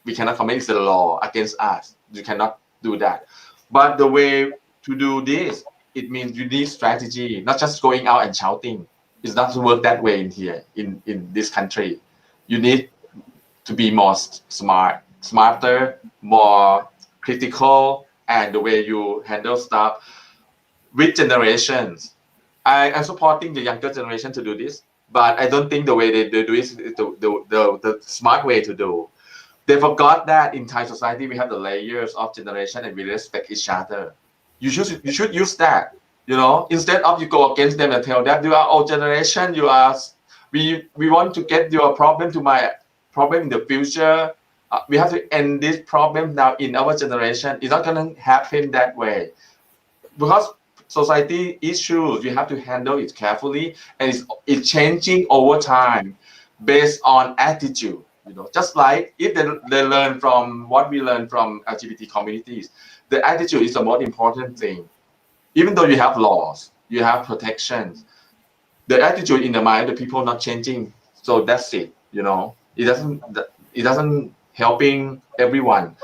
We cannot comment, it's the law against us. You cannot do that. But the way to do this, it means you need strategy, not just going out and shouting. It's not to work that way in here, in this country. You need to be more smarter, more critical, and the way you handle stuff with generations. I'm supporting the younger generation to do this, but I don't think the way they do it is the smart way to do. They forgot that in Thai society we have the layers of generation and we respect each other. You should use that. Instead of you go against them and tell that you are old generation, we want to get your problem to my problem in the future. We have to end this problem now in our generation. It's not going to happen that way, because society issues, you have to handle it carefully, and it's changing over time based on attitude. Just like if they learn from what we learn from LGBT communities, the attitude is the most important thing. Even though you have laws, you have protections, the attitude in the mind of the people not changing. So that's it. It doesn't helping everyone.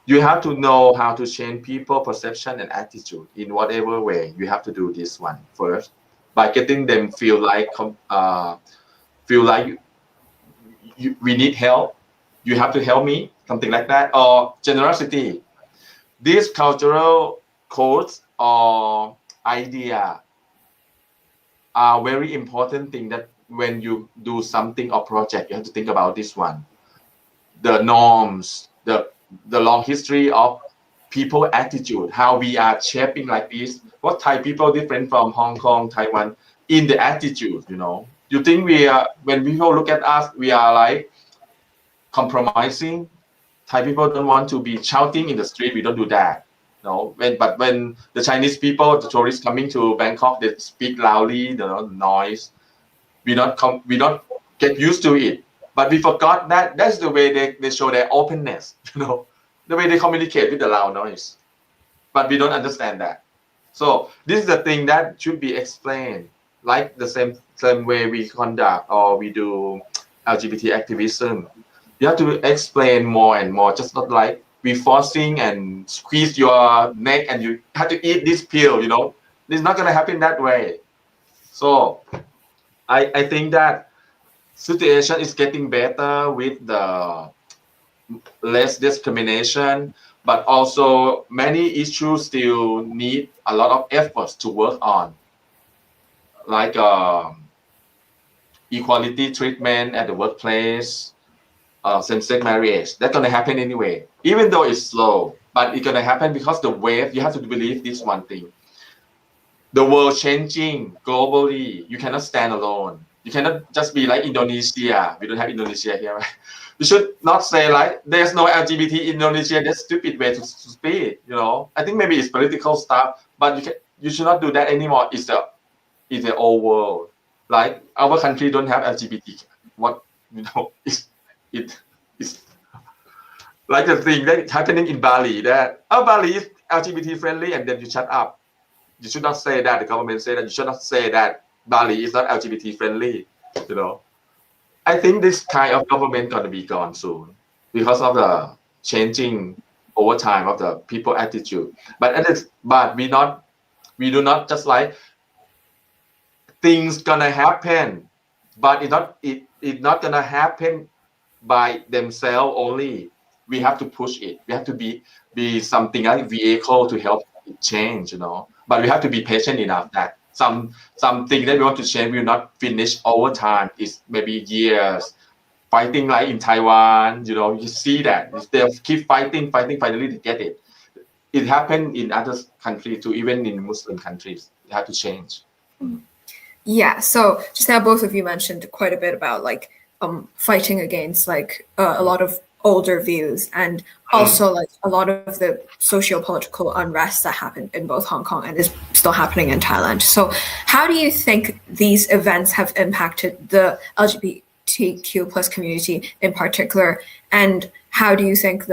You have to know how to change people perception and attitude in whatever way. You have to do this one first by getting them feel like we need help. You have to help me, something like that, or generosity. These cultural codes or idea are very important thing that when you do something or project, you have to think about this one. The norms, the long history of people attitude, how we are shaping like this. What Thai people different from Hong Kong, Taiwan in the attitude, You think when people look at us, we are like compromising. Thai people don't want to be shouting in the street. We don't do that. But when the Chinese people, the tourists coming to Bangkok, they speak loudly, noise. We not get used to it. But we forgot that that's the way they show their openness, the way they communicate with the loud noise. But we don't understand that. So this is the thing that should be explained, like the same way we conduct or we do LGBT activism. You have to explain more and more, just not like we forcing and squeeze your neck and you have to eat this pill, It's not going to happen that way. So I think that situation is getting better with the less discrimination, but also many issues still need a lot of efforts to work on, like equality treatment at the workplace, same-sex marriage. That's going to happen anyway, even though it's slow, but it's going to happen because the wave, you have to believe this one thing. the world changing globally. You cannot stand alone. You cannot just be like Indonesia. We don't have Indonesia here, right? You should not say like there's no LGBT in Indonesia. That's stupid way to speak. I think maybe it's political stuff, but you should not do that anymore. It's the old world. Like our country don't have LGBT. What it's like the thing that happening in Bali that Bali is LGBT friendly, and then you shut up. You should not say that. The government say that you should not say that Bali is not LGBT friendly. I think this kind of government gonna be gone soon because of the changing over time of the people attitude. But we do not just like things gonna happen, but it not gonna happen by themselves only. We have to push it. We have to be something like vehicle to help it change. But we have to be patient enough that something that we want to change will not finish over time. It's maybe years. Fighting like in Taiwan, you see that they keep fighting, finally they get it. It happened in other countries too, even in Muslim countries. They have to change. Yeah. So just now, both of you mentioned quite a bit about like fighting against like a lot of older views, and also like a lot of the socio-political unrest that happened in both Hong Kong and is still happening in Thailand. So how do you think these events have impacted the LGBTQ plus community in particular, and how do you think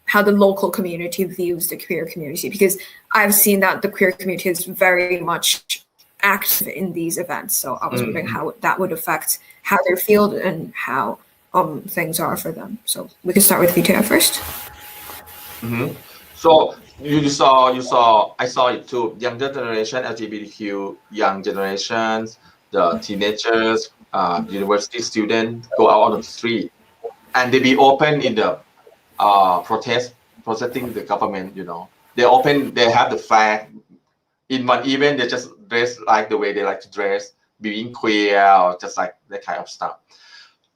how the local community views the queer community? Because I've seen that the queer community is very much active in these events. So I was wondering how that would affect how they're feel and how things are for them. So we can start with Vijaya first. So you saw I saw it too. Younger generation, LGBTQ, young generations, the teenagers, university students go out on the street, and they be open in the protesting the government. They have the flag. In one event, they just dress like the way they like to dress, being queer or just like that kind of stuff.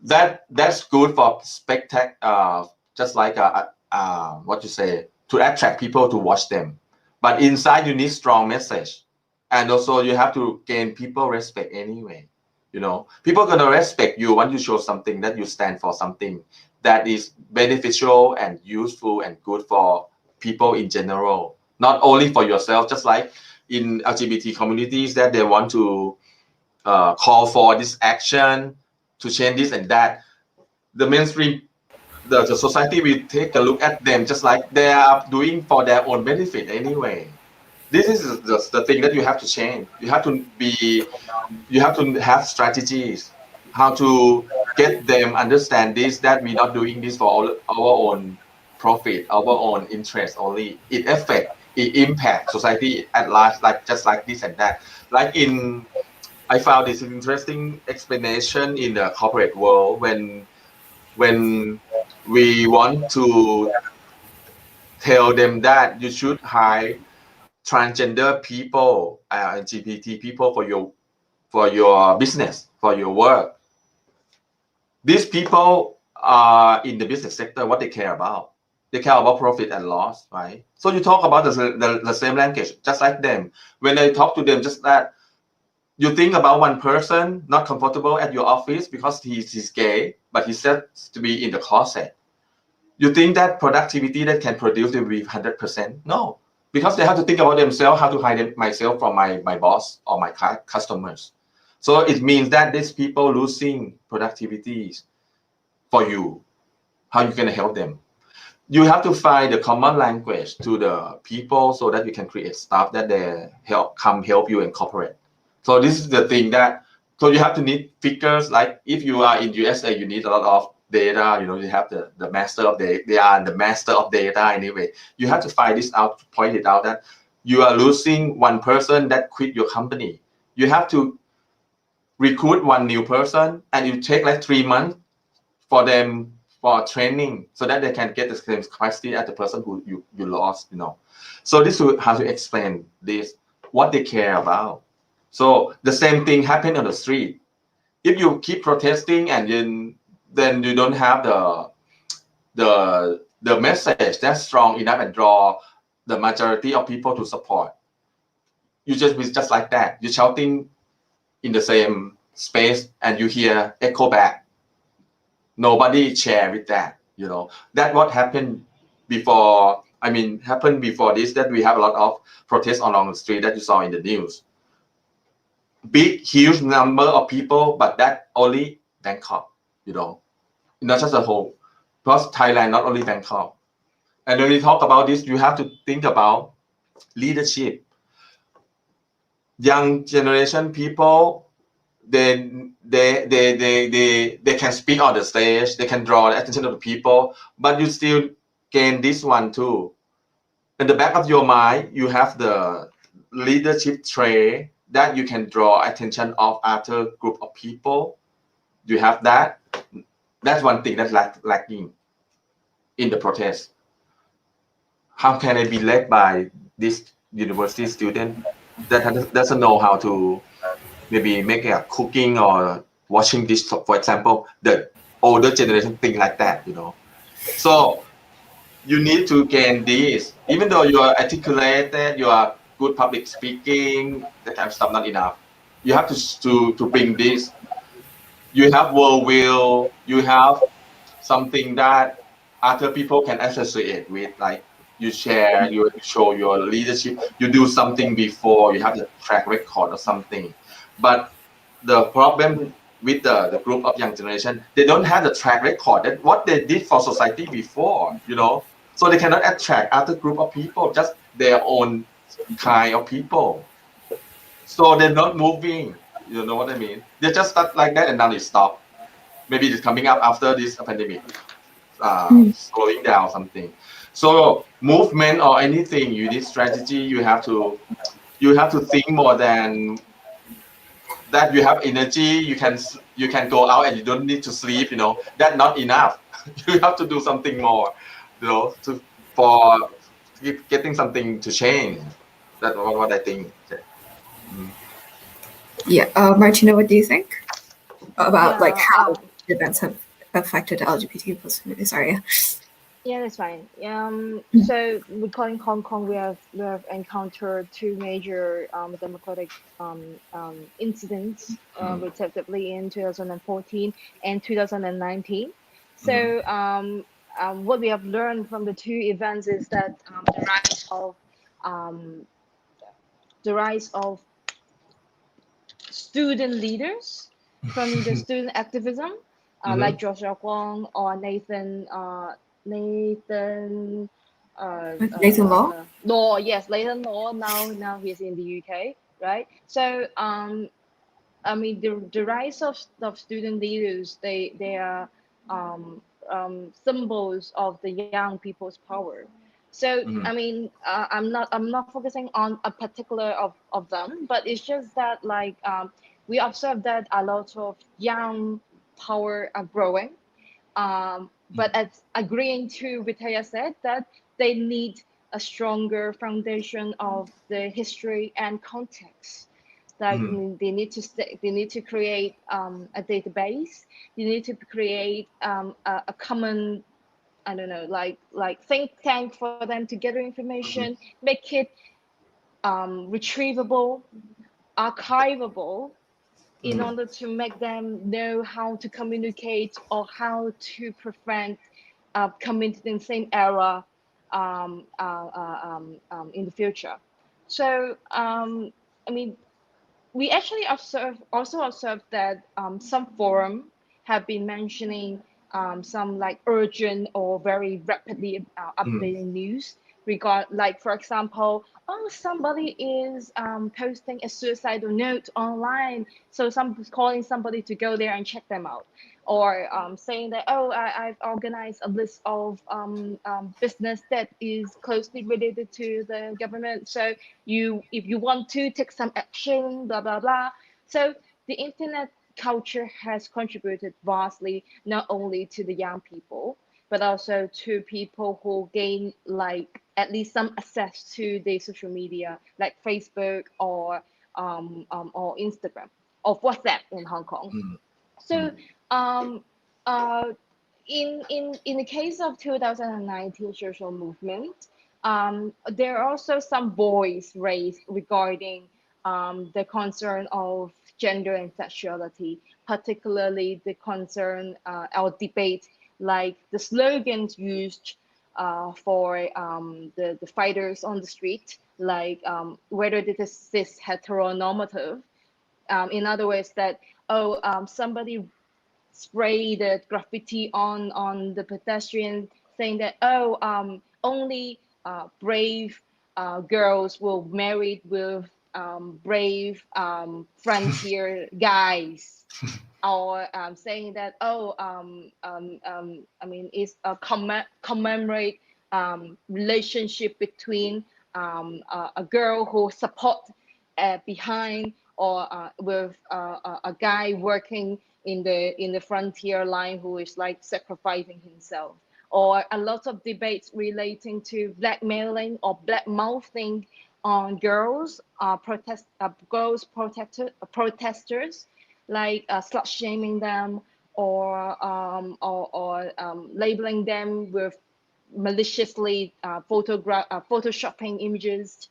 That's good for spectacle, just like what you say, to attract people to watch them. But inside, you need strong message, and also you have to gain people respect anyway. People gonna respect you when you show something that you stand for something that is beneficial and useful and good for people in general, not only for yourself. Just like in LGBT communities that they want to call for this action to change this and that, the mainstream, the society will take a look at them just like they are doing for their own benefit anyway. This is the thing that you have to change. You have to have strategies how to get them understand this, that we're not doing this for our own profit, our own interest only. It impacts society at large, like just like this and that. Like I found this interesting explanation in the corporate world when we want to tell them that you should hire transgender people, LGBT people for your business, for your work. These people are in the business sector. What they care about? They care about profit and loss, right? So you talk about the same language, just like them. When I talk to them, just that you think about one person not comfortable at your office because he's gay, but he said to be in the closet. You think that productivity that can produce will be 100%? No, because they have to think about themselves, how to hide myself from my boss or my customers. So it means that these people losing productivities for you. How you gonna help them? You have to find the common language to the people so that you can create stuff that they help you incorporate. So this is the thing so you have to need figures. Like if you are in USA, you need a lot of data. You have the master of they are the master of data anyway. You have to find this out, point it out that you are losing one person that quit your company. You have to recruit one new person, and it take like 3 months for them for training so that they can get the same capacity as the person who you lost. So this is how to explain this, what they care about. So the same thing happened on the street. If you keep protesting and then you don't have the message that's strong enough and draw the majority of people to support, you just be just like that. You're shouting in the same space and you hear echo back. Nobody share with that, you know. That what happened before. I mean, happened before this, that we have a lot of protests along the street that you saw in the news. Big, huge number of people, but that only Bangkok, you know, not just a whole. Because Thailand, not only Bangkok. And when we talk about this, you have to think about leadership. Young generation people, they can speak on the stage, they can draw the attention of the people, but you still gain this one too. In the back of your mind, you have the leadership trait that you can draw attention of other group of people. You have that. That's one thing that's lacking in the protest. How can I be led by this university student that doesn't know how to maybe make a cooking or washing dish, for example? The older generation think like that, you know. So you need to gain this. Even though you are articulated, you are good public speaking, that kind of stuff, not enough. You have to bring this. You have worldview. You have something that other people can associate with, like you share, you show your leadership, you do something before, you have the track record or something. But the problem with the group of young generation, they don't have the track record that what they did for society before, you know, so they cannot attract other group of people, just their own kind of people. So they're not moving, you know what I mean? They just start like that and now they stop. Maybe it's coming up after this pandemic, slowing down something. So movement or anything, you need strategy. You have to think more than that. You have energy. You can go out and you don't need to sleep. You know, that's not enough. You have to do something more. You know, for getting something to change. That's what I think. Yeah, Martina, what do you think about like Yeah, how events have affected the LGBT plus communities? Sorry. yeah, that's fine. So recalling Hong Kong, we have encountered two major democratic incidents, respectively in 2014 and 2019. So what we have learned from the two events is that um, the rise of student leaders from the student activism, like Joshua Kwong or Nathan Nathan Law? Law. Yes, Nathan Law. Now he's in the UK, right? So I mean the rise of student leaders, they are symbols of the young people's power. So I mean I'm not focusing on a particular of them, but it's just that like we observe that a lot of young power are growing, but as agreeing to Vitaya said that they need a stronger foundation of the history and context. Like they need to create a database. You need to create a common, I don't know, like think tank for them to gather information, make it retrievable, archivable, in order to make them know how to communicate or how to prevent coming to the same era in the future. So I mean, we actually also observed that some forum have been mentioning some like urgent or very rapidly updating news regard, like for example, oh, somebody is posting a suicidal note online, so some calling somebody to go there and check them out, or saying that, oh, I've organized a list of business that is closely related to the government, so if you want to take some action, blah blah blah. So the internet culture has contributed vastly, not only to the young people but also to people who gain like at least some access to the social media like Facebook or Instagram or WhatsApp in Hong Kong. So um, uh, in the case of 2019 social movement, there are also some voice raised regarding the concern of gender and sexuality, particularly the concern or debate like the slogans used for the fighters on the street, like whether this is heteronormative. In other words, that somebody sprayed the graffiti on the pedestrian, saying that only brave girls will marry with brave frontier guys, or saying that it's a commemorate relationship between a girl who support behind or with a guy working in the frontier line who is like sacrificing himself, or a lot of debates relating to blackmailing or blackmouthing on girls protesters, like slut shaming them, or labeling them with maliciously photoshopping images.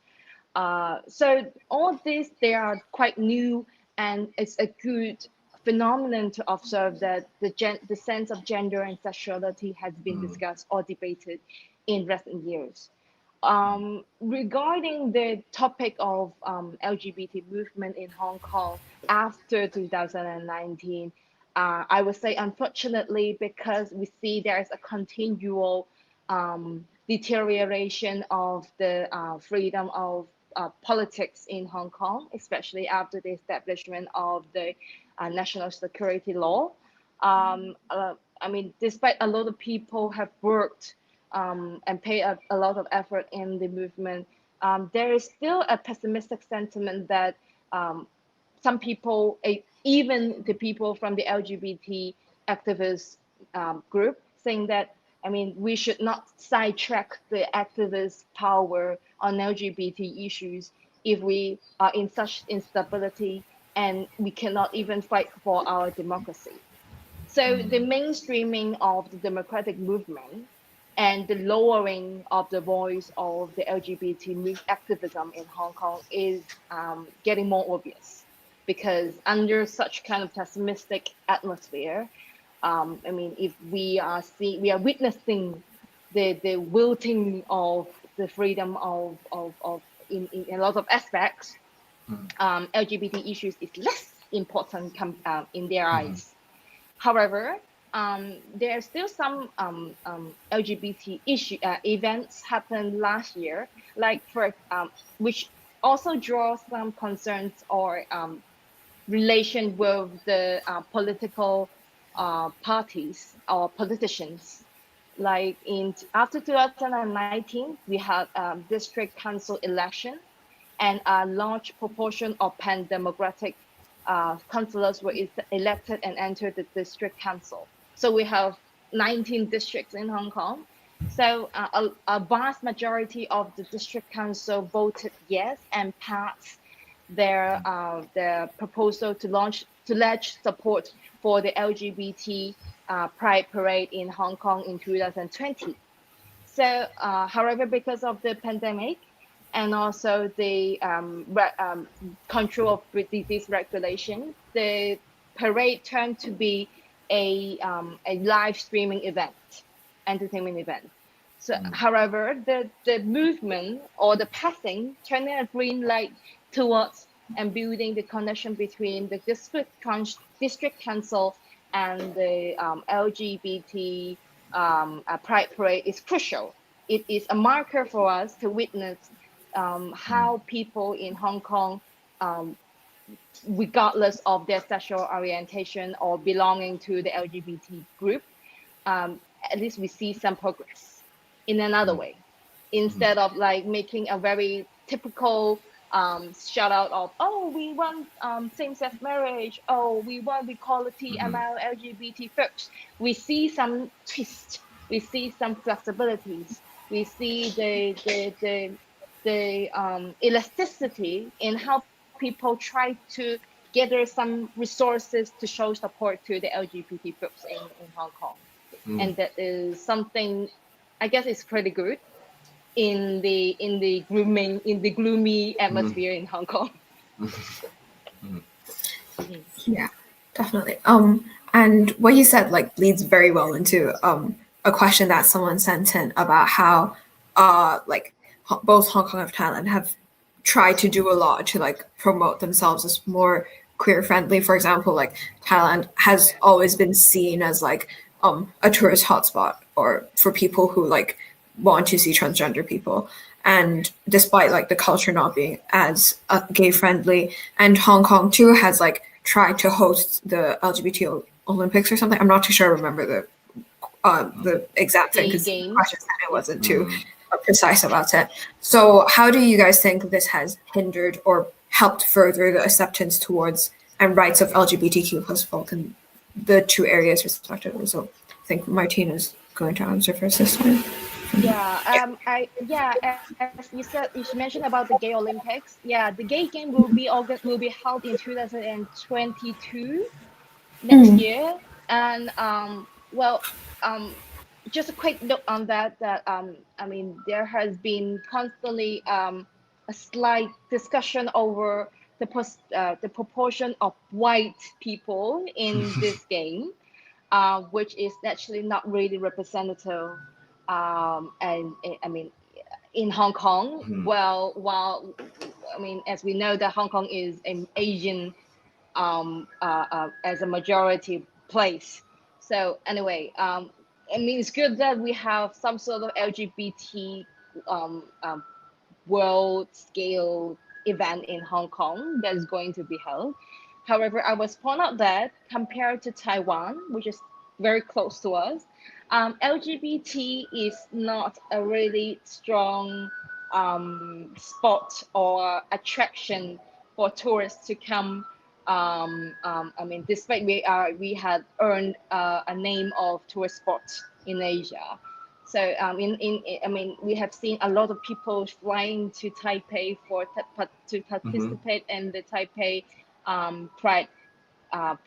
So all these, they are quite new, and it's a good phenomenon to observe that the sense of gender and sexuality has been discussed or debated in recent years. Regarding the topic of LGBT movement in Hong Kong after 2019, I would say unfortunately, because we see there is a continual deterioration of the freedom of politics in Hong Kong, especially after the establishment of the national security law. Despite a lot of people have worked and paid a lot of effort in the movement, there is still a pessimistic sentiment that some people, even the people from the LGBT activist group, saying that we should not sidetrack the activist power on LGBT issues if we are in such instability and we cannot even fight for our democracy. So the mainstreaming of the democratic movement and the lowering of the voice of the LGBT activism in Hong Kong is getting more obvious, because under such kind of pessimistic atmosphere, if we are witnessing the wilting of the freedom of in a lot of aspects, LGBT issues is less important in their eyes. However, there are still some LGBT events happened last year, like which also draw some concerns or relation with the political parties or politicians. Like after 2019, we had district council election, and a large proportion of pan-democratic councillors were elected and entered the district council. So we have 19 districts in Hong Kong. So a vast majority of the district council voted yes and passed their proposal to pledge support for the LGBT Pride Parade in Hong Kong in 2020. So, however, because of the pandemic and also the control of disease regulation, the parade turned to be a live streaming event, entertainment event. So, however, the movement or the passing, turning a green light towards and building the connection between the district council and the LGBT Pride Parade is crucial. It is a marker for us to witness how people in Hong Kong, regardless of their sexual orientation or belonging to the LGBT group, at least we see some progress in another way, instead of like making a very typical shout out of, oh, we want same-sex marriage, oh, we want equality among LGBT folks. We see some twist, we see some flexibilities, we see the elasticity in how people try to gather some resources to show support to the LGBT folks in Hong Kong. And that is something, I guess, is pretty good in the gloomy atmosphere in Hong Kong. Yeah, definitely. And what you said like leads very well into a question that someone sent in about how like both Hong Kong and Thailand have tried to do a lot to like promote themselves as more queer friendly. For example, like Thailand has always been seen as like a tourist hotspot or for people who like want to see transgender people. And despite like the culture not being as gay friendly, and Hong Kong too has like tried to host the LGBT Olympics or something. I'm not too sure I remember the exact thing Gay because games. question said it wasn't too precise about it. So how do you guys think this has hindered or helped further the acceptance towards and rights of LGBTQ plus folk in the two areas respectively? So I think Martina's going to answer first this time. As you said, you mentioned about the Gay Olympics. Yeah, the Gay Game will be held in 2022 next year, and just a quick note on that. I mean, there has been constantly a slight discussion over the proportion of white people in this game, which is actually not really representative. And I mean, in Hong Kong, while I mean, as we know, that Hong Kong is an Asian as a majority place. So anyway, I mean, it's good that we have some sort of LGBT um, um, world scale event in Hong Kong that is going to be held. However, I was point out that compared to Taiwan, which is very close to us, LGBT is not a really strong spot or attraction for tourists to come. I mean, despite we had earned a name of tourist spot in Asia. So I mean, we have seen a lot of people flying to Taipei to participate in the Taipei Pride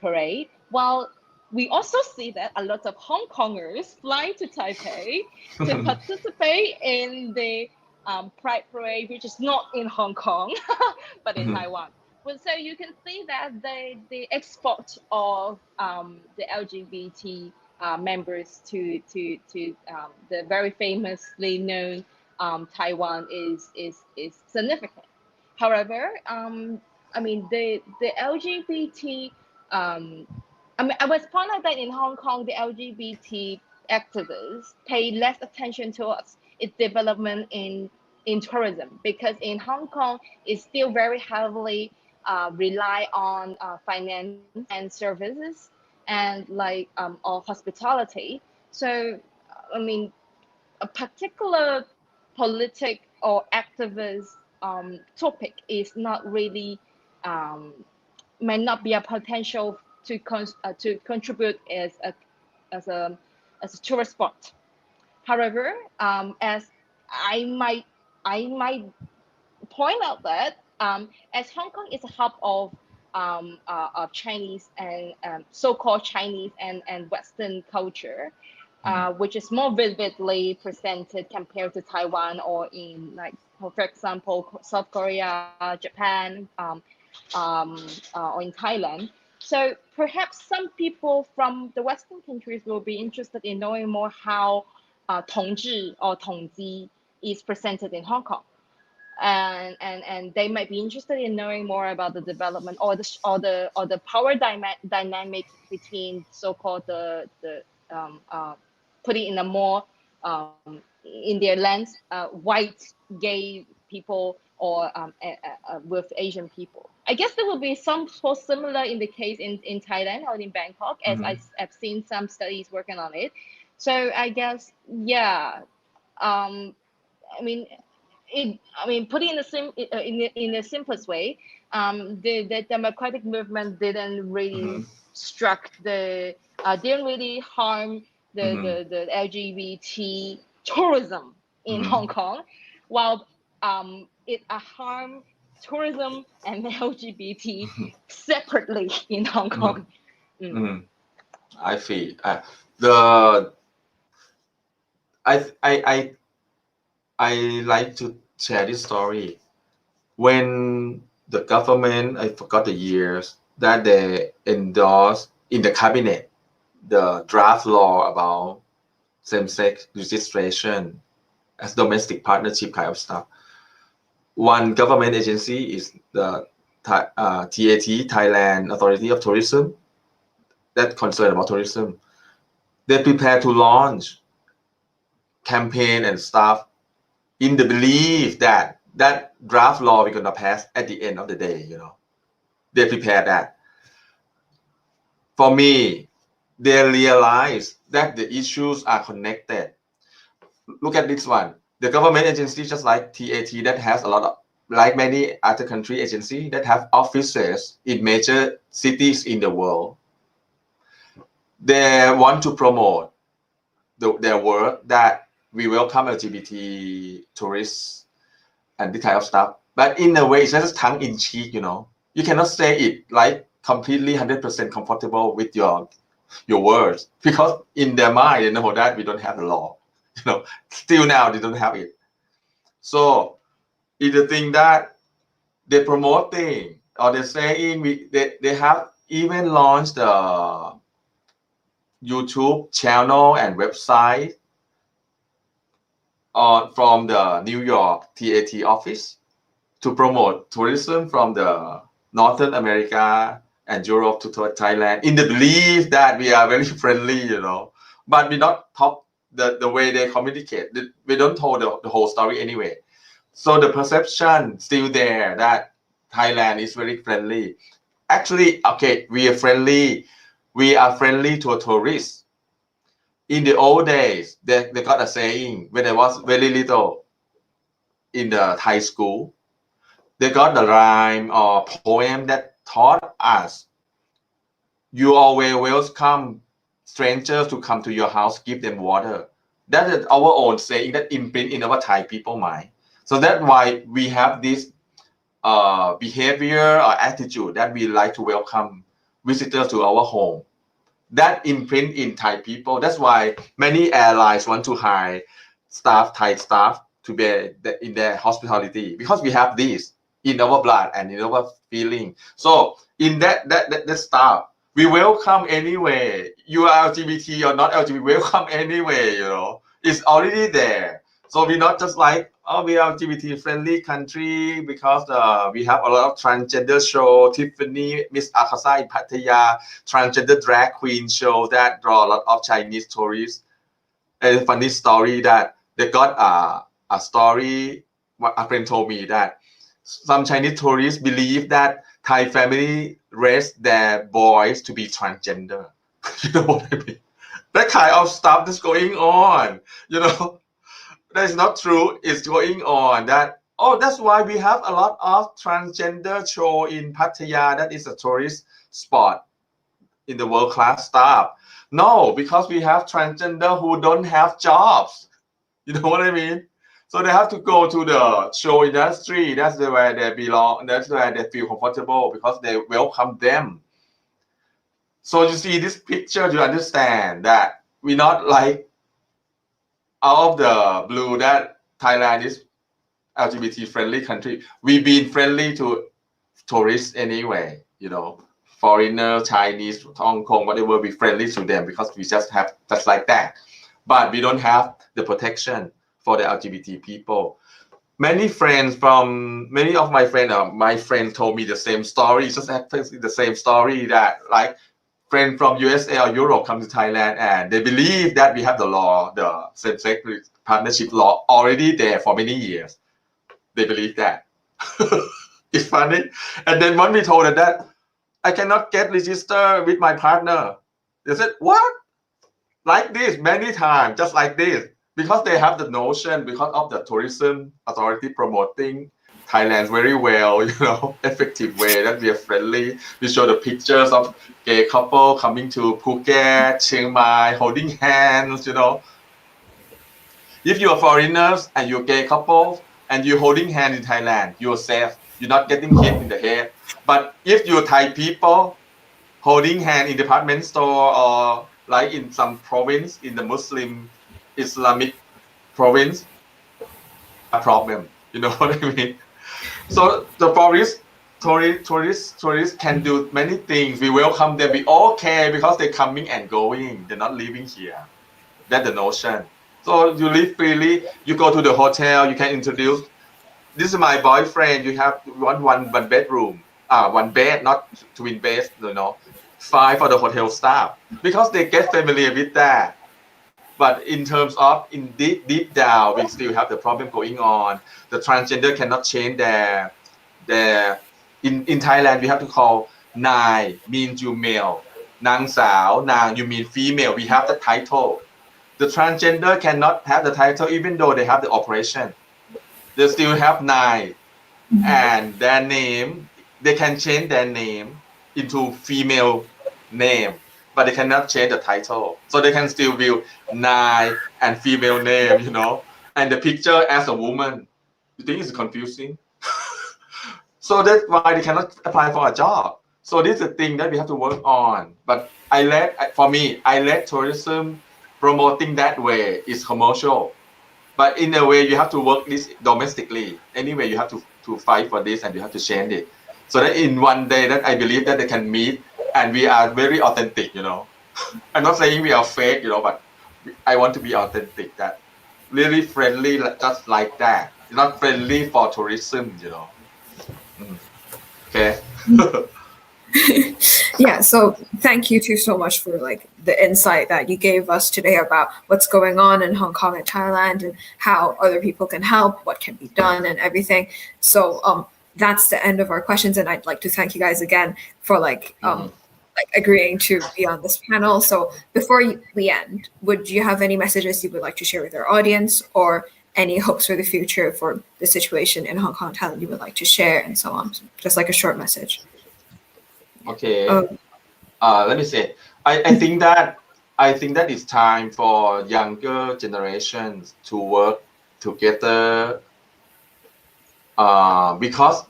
parade. While we also see that a lot of Hong Kongers fly to Taipei to participate in the Pride parade, which is not in Hong Kong, but in Taiwan. Well, so you can see that the export of the LGBT members to the very famously known Taiwan is significant. However, I mean the LGBT I mean I was pointed out that in Hong Kong the LGBT activists pay less attention towards its development in tourism, because in Hong Kong it's still very heavily rely on finance and services and like or hospitality. So I mean a particular politic or activist topic is not really um, may not be a potential to contribute as a as a tourist spot. However, as I might I might point out that as Hong Kong is a hub of Chinese and so-called Chinese and Western culture, which is more vividly presented compared to Taiwan or in like, for example, South Korea, Japan, or in Thailand. So perhaps some people from the Western countries will be interested in knowing more how 统治 or 统计 is presented in Hong Kong. And they might be interested in knowing more about the development or the power dynamic between so-called the putting in a more in their lens white gay people or with Asian people. I guess there will be some so similar in the case in Thailand or in Bangkok, as I've seen some studies working on it. So I guess I mean putting in in the simplest way, the democratic movement didn't really struck the didn't really harm the LGBT tourism in Hong Kong, while it harmed tourism and LGBT separately in Hong Kong. I feel the I like to share this story. When the government, I forgot the years, that they endorsed in the cabinet the draft law about same-sex registration as domestic partnership kind of stuff. One government agency is the TAT, Thailand Authority of Tourism, that concerned about tourism. They prepare to launch campaign and stuff in the belief that that draft law we're going to pass at the end of the day, you know. They prepare that. For me, they realize that the issues are connected. Look at this one. The government agency, just like TAT, that has a lot of, like many other country agency that have offices in major cities in the world. They want to promote their work that we welcome LGBT tourists and this type of stuff. But in a way, it's just tongue in cheek, you know. You cannot say it like completely 100% comfortable with your words, because in their mind, they know that we don't have the law. You know, still now they don't have it. So it's the thing that they're promoting or they're saying they have even launched a YouTube channel and website from the New York TAT office to promote tourism from the Northern America and Europe to Thailand in the belief that we are very friendly, you know, but we not talk the way they communicate. We don't tell the whole story anyway. So the perception still there that Thailand is very friendly. Actually, okay, we are friendly. We are friendly to a tourist. In the old days, they got a saying when I was very little in the Thai school. They got the rhyme or poem that taught us, you always welcome strangers to come to your house, give them water. That is our own saying that imprint in our Thai people mind. So that's why we have this behavior or attitude that we like to welcome visitors to our home. That imprint in Thai people. That's why many airlines want to hire Thai staff to be in their hospitality, because we have this in our blood and in our feeling. So in that stuff, we welcome anyway. You are LGBT or not LGBT, welcome anyway, you know. It's already there. So we're not just like, oh, we are LGBT friendly country because we have a lot of transgender show, Tiffany, Miss Akasa in Pattaya, transgender drag queen show that draw a lot of Chinese tourists. And funny story that they got a story, a friend told me that some Chinese tourists believe that Thai family raise their boys to be transgender. You know what I mean? That kind of stuff is going on, you know. That is not true. It's going on. That's why we have a lot of transgender show in Pattaya. That is a tourist spot in the world-class stuff. No, because we have transgender who don't have jobs. You know what I mean? So they have to go to the show industry. That's where they belong. That's where they feel comfortable because they welcome them. So you see this picture, you understand that we're not like out of the blue that Thailand is LGBT friendly country. We've been friendly to tourists anyway, you know, foreigners, Chinese, Hong Kong, whatever, we friendly to them because we just have just like that. But we don't have the protection for the LGBT people. Many of my friends told me the same story, just the same story that like friends from USA or Europe come to Thailand and they believe that we have the law, the same-sex partnership law already there for many years. They believe that. It's funny. And then when we told them that I cannot get registered with my partner, they said, what? Like this, many times, just like this. Because they have the notion, because of the tourism authority promoting Thailand very well, you know, effective way that we are friendly. We show the pictures of gay couple coming to Phuket, Chiang Mai, holding hands, you know. If you are foreigners and you're gay couple and you're holding hands in Thailand, you're safe. You're not getting hit in the head. But if you're Thai people holding hand in department store or like in some province in the Muslim Islamic province, a problem. You know what I mean? So the forest Tourists can do many things. We welcome them. We all care because they're coming and going. They're not living here. That's the notion. So you live freely. You go to the hotel. You can introduce. This is my boyfriend. You have one bedroom. One bed, not twin beds. Five for the hotel staff because they get familiar with that. But in terms of in deep down, we still have the problem going on. The transgender cannot change their in Thailand we have to call Nai means you male, Nang Sao, Nang you mean female. We have the title. The transgender cannot have the title even though they have the operation. They still have Nai and their name. They can change their name into female name, but they cannot change the title. So they can still view Nai and female name, and the picture as a woman. You think it's confusing? So that's why they cannot apply for a job. So this is the thing that we have to work on. But I let tourism promoting that way is commercial. But in a way, you have to work this domestically. Anyway, you have to fight for this and you have to change it. So that in one day that I believe that they can meet and we are very authentic, I'm not saying we are fake, but I want to be authentic, that really friendly, just like that. Not friendly for tourism, Okay. Yeah, so thank you too so much for like the insight that you gave us today about what's going on in Hong Kong and Thailand and how other people can help, what can be done and everything. So that's the end of our questions, and I'd like to thank you guys again for like agreeing to be on this panel. So before we end, would you have any messages you would like to share with our audience, or any hopes for the future for the situation in Hong Kong, Thailand you would like to share, and so on? Just like a short message. Okay. Let me say, I think that it's time for younger generations to work together. Because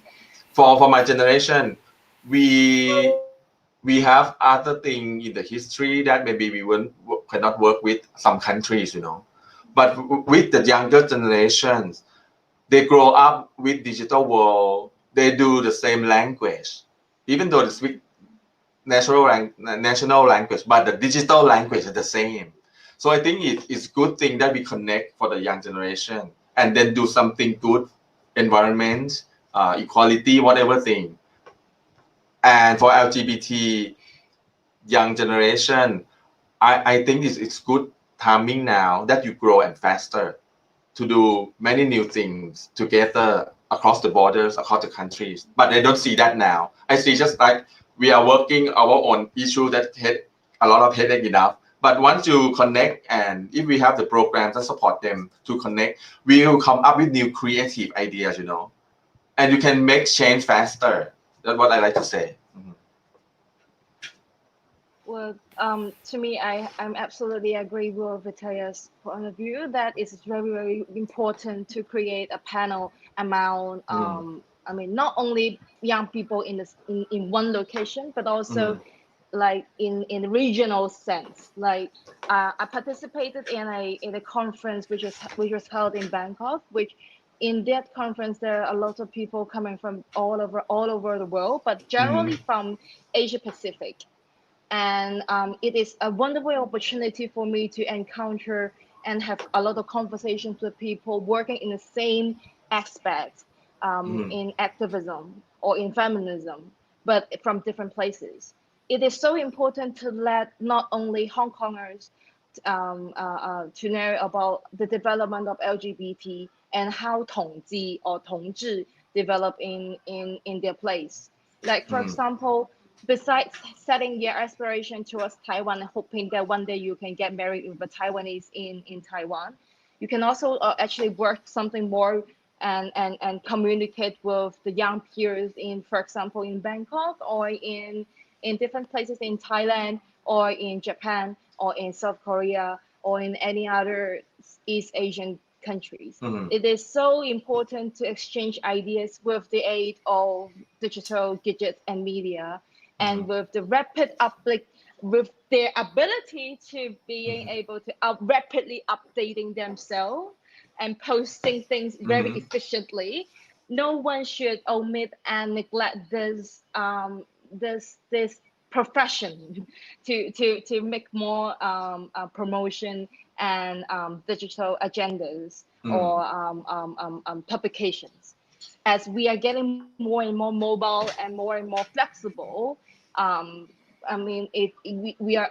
for my generation, we have other things in the history that maybe we cannot work with some countries, But with the younger generations, they grow up with digital world. They do the same language, even though they speak national language, but the digital language is the same. So I think it's good thing that we connect for the young generation and then do something good, environment, equality, whatever thing. And for LGBT young generation, I think it's good timing now that you grow and faster to do many new things together across the borders, across the countries. But they don't see that now. I see just like we are working our own issue that had a lot of headache enough. But once you connect, and if we have the programs that support them to connect, we will come up with new creative ideas, and you can make change faster. That's what I like to say. Well, to me, I'm absolutely agree with Vitaya's point of view that it's very, very important to create a panel among, not only young people in one location, but also like in regional sense. Like I participated in a conference which was held in Bangkok, which in that conference there are a lot of people coming from all over the world, but generally from Asia Pacific. And it is a wonderful opportunity for me to encounter and have a lot of conversations with people working in the same aspect in activism or in feminism, but from different places. It is so important to let not only Hong Kongers to know about the development of LGBT and how 同志 or 同志 develop in their place. Like, for example, besides setting your aspiration towards Taiwan and hoping that one day you can get married with a Taiwanese in Taiwan, you can also actually work something more and communicate with the young peers in, for example, in Bangkok or in different places in Thailand or in Japan or in South Korea or in any other East Asian countries. It is so important to exchange ideas with the aid of digital gadgets and media, and with the rapid uplift, with their ability to being able to rapidly updating themselves and posting things very efficiently. no one should omit and neglect this profession to make more promotion and digital agendas or publications. As we are getting more and more mobile and more flexible, we are.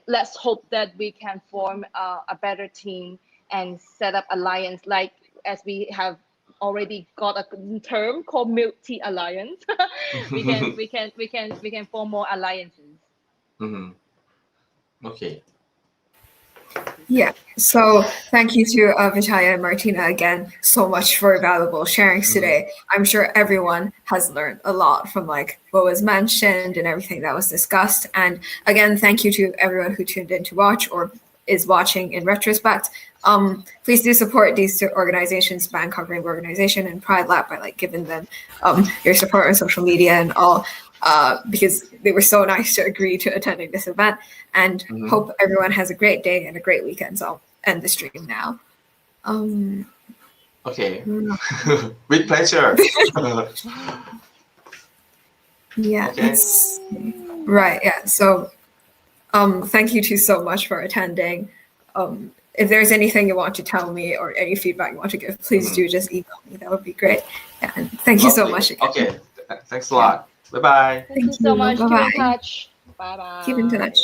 Let's hope that we can form a better team and set up alliance, like as we have already got a term called multi alliance. we can form more alliances. Okay. Yeah. So thank you to Vitalia and Martina again so much for valuable sharings today. I'm sure everyone has learned a lot from like what was mentioned and everything that was discussed. And again, thank you to everyone who tuned in to watch or is watching in retrospect. Please do support these two organizations, Bangkok Rainbow Organization and Pride Lab, by like giving them your support on social media and all. Because they were so nice to agree to attending this event, and hope everyone has a great day and a great weekend. So I'll end the stream now. Okay. With pleasure. Yeah. Okay. Right. Yeah. So thank you two so much for attending. If there's anything you want to tell me or any feedback you want to give, please do just email me. That would be great. Yeah, and thank you so much again. Okay. Thanks a lot. Bye-bye. Thank you so much. Bye-bye. Keep in touch. Bye-bye. Keep in touch.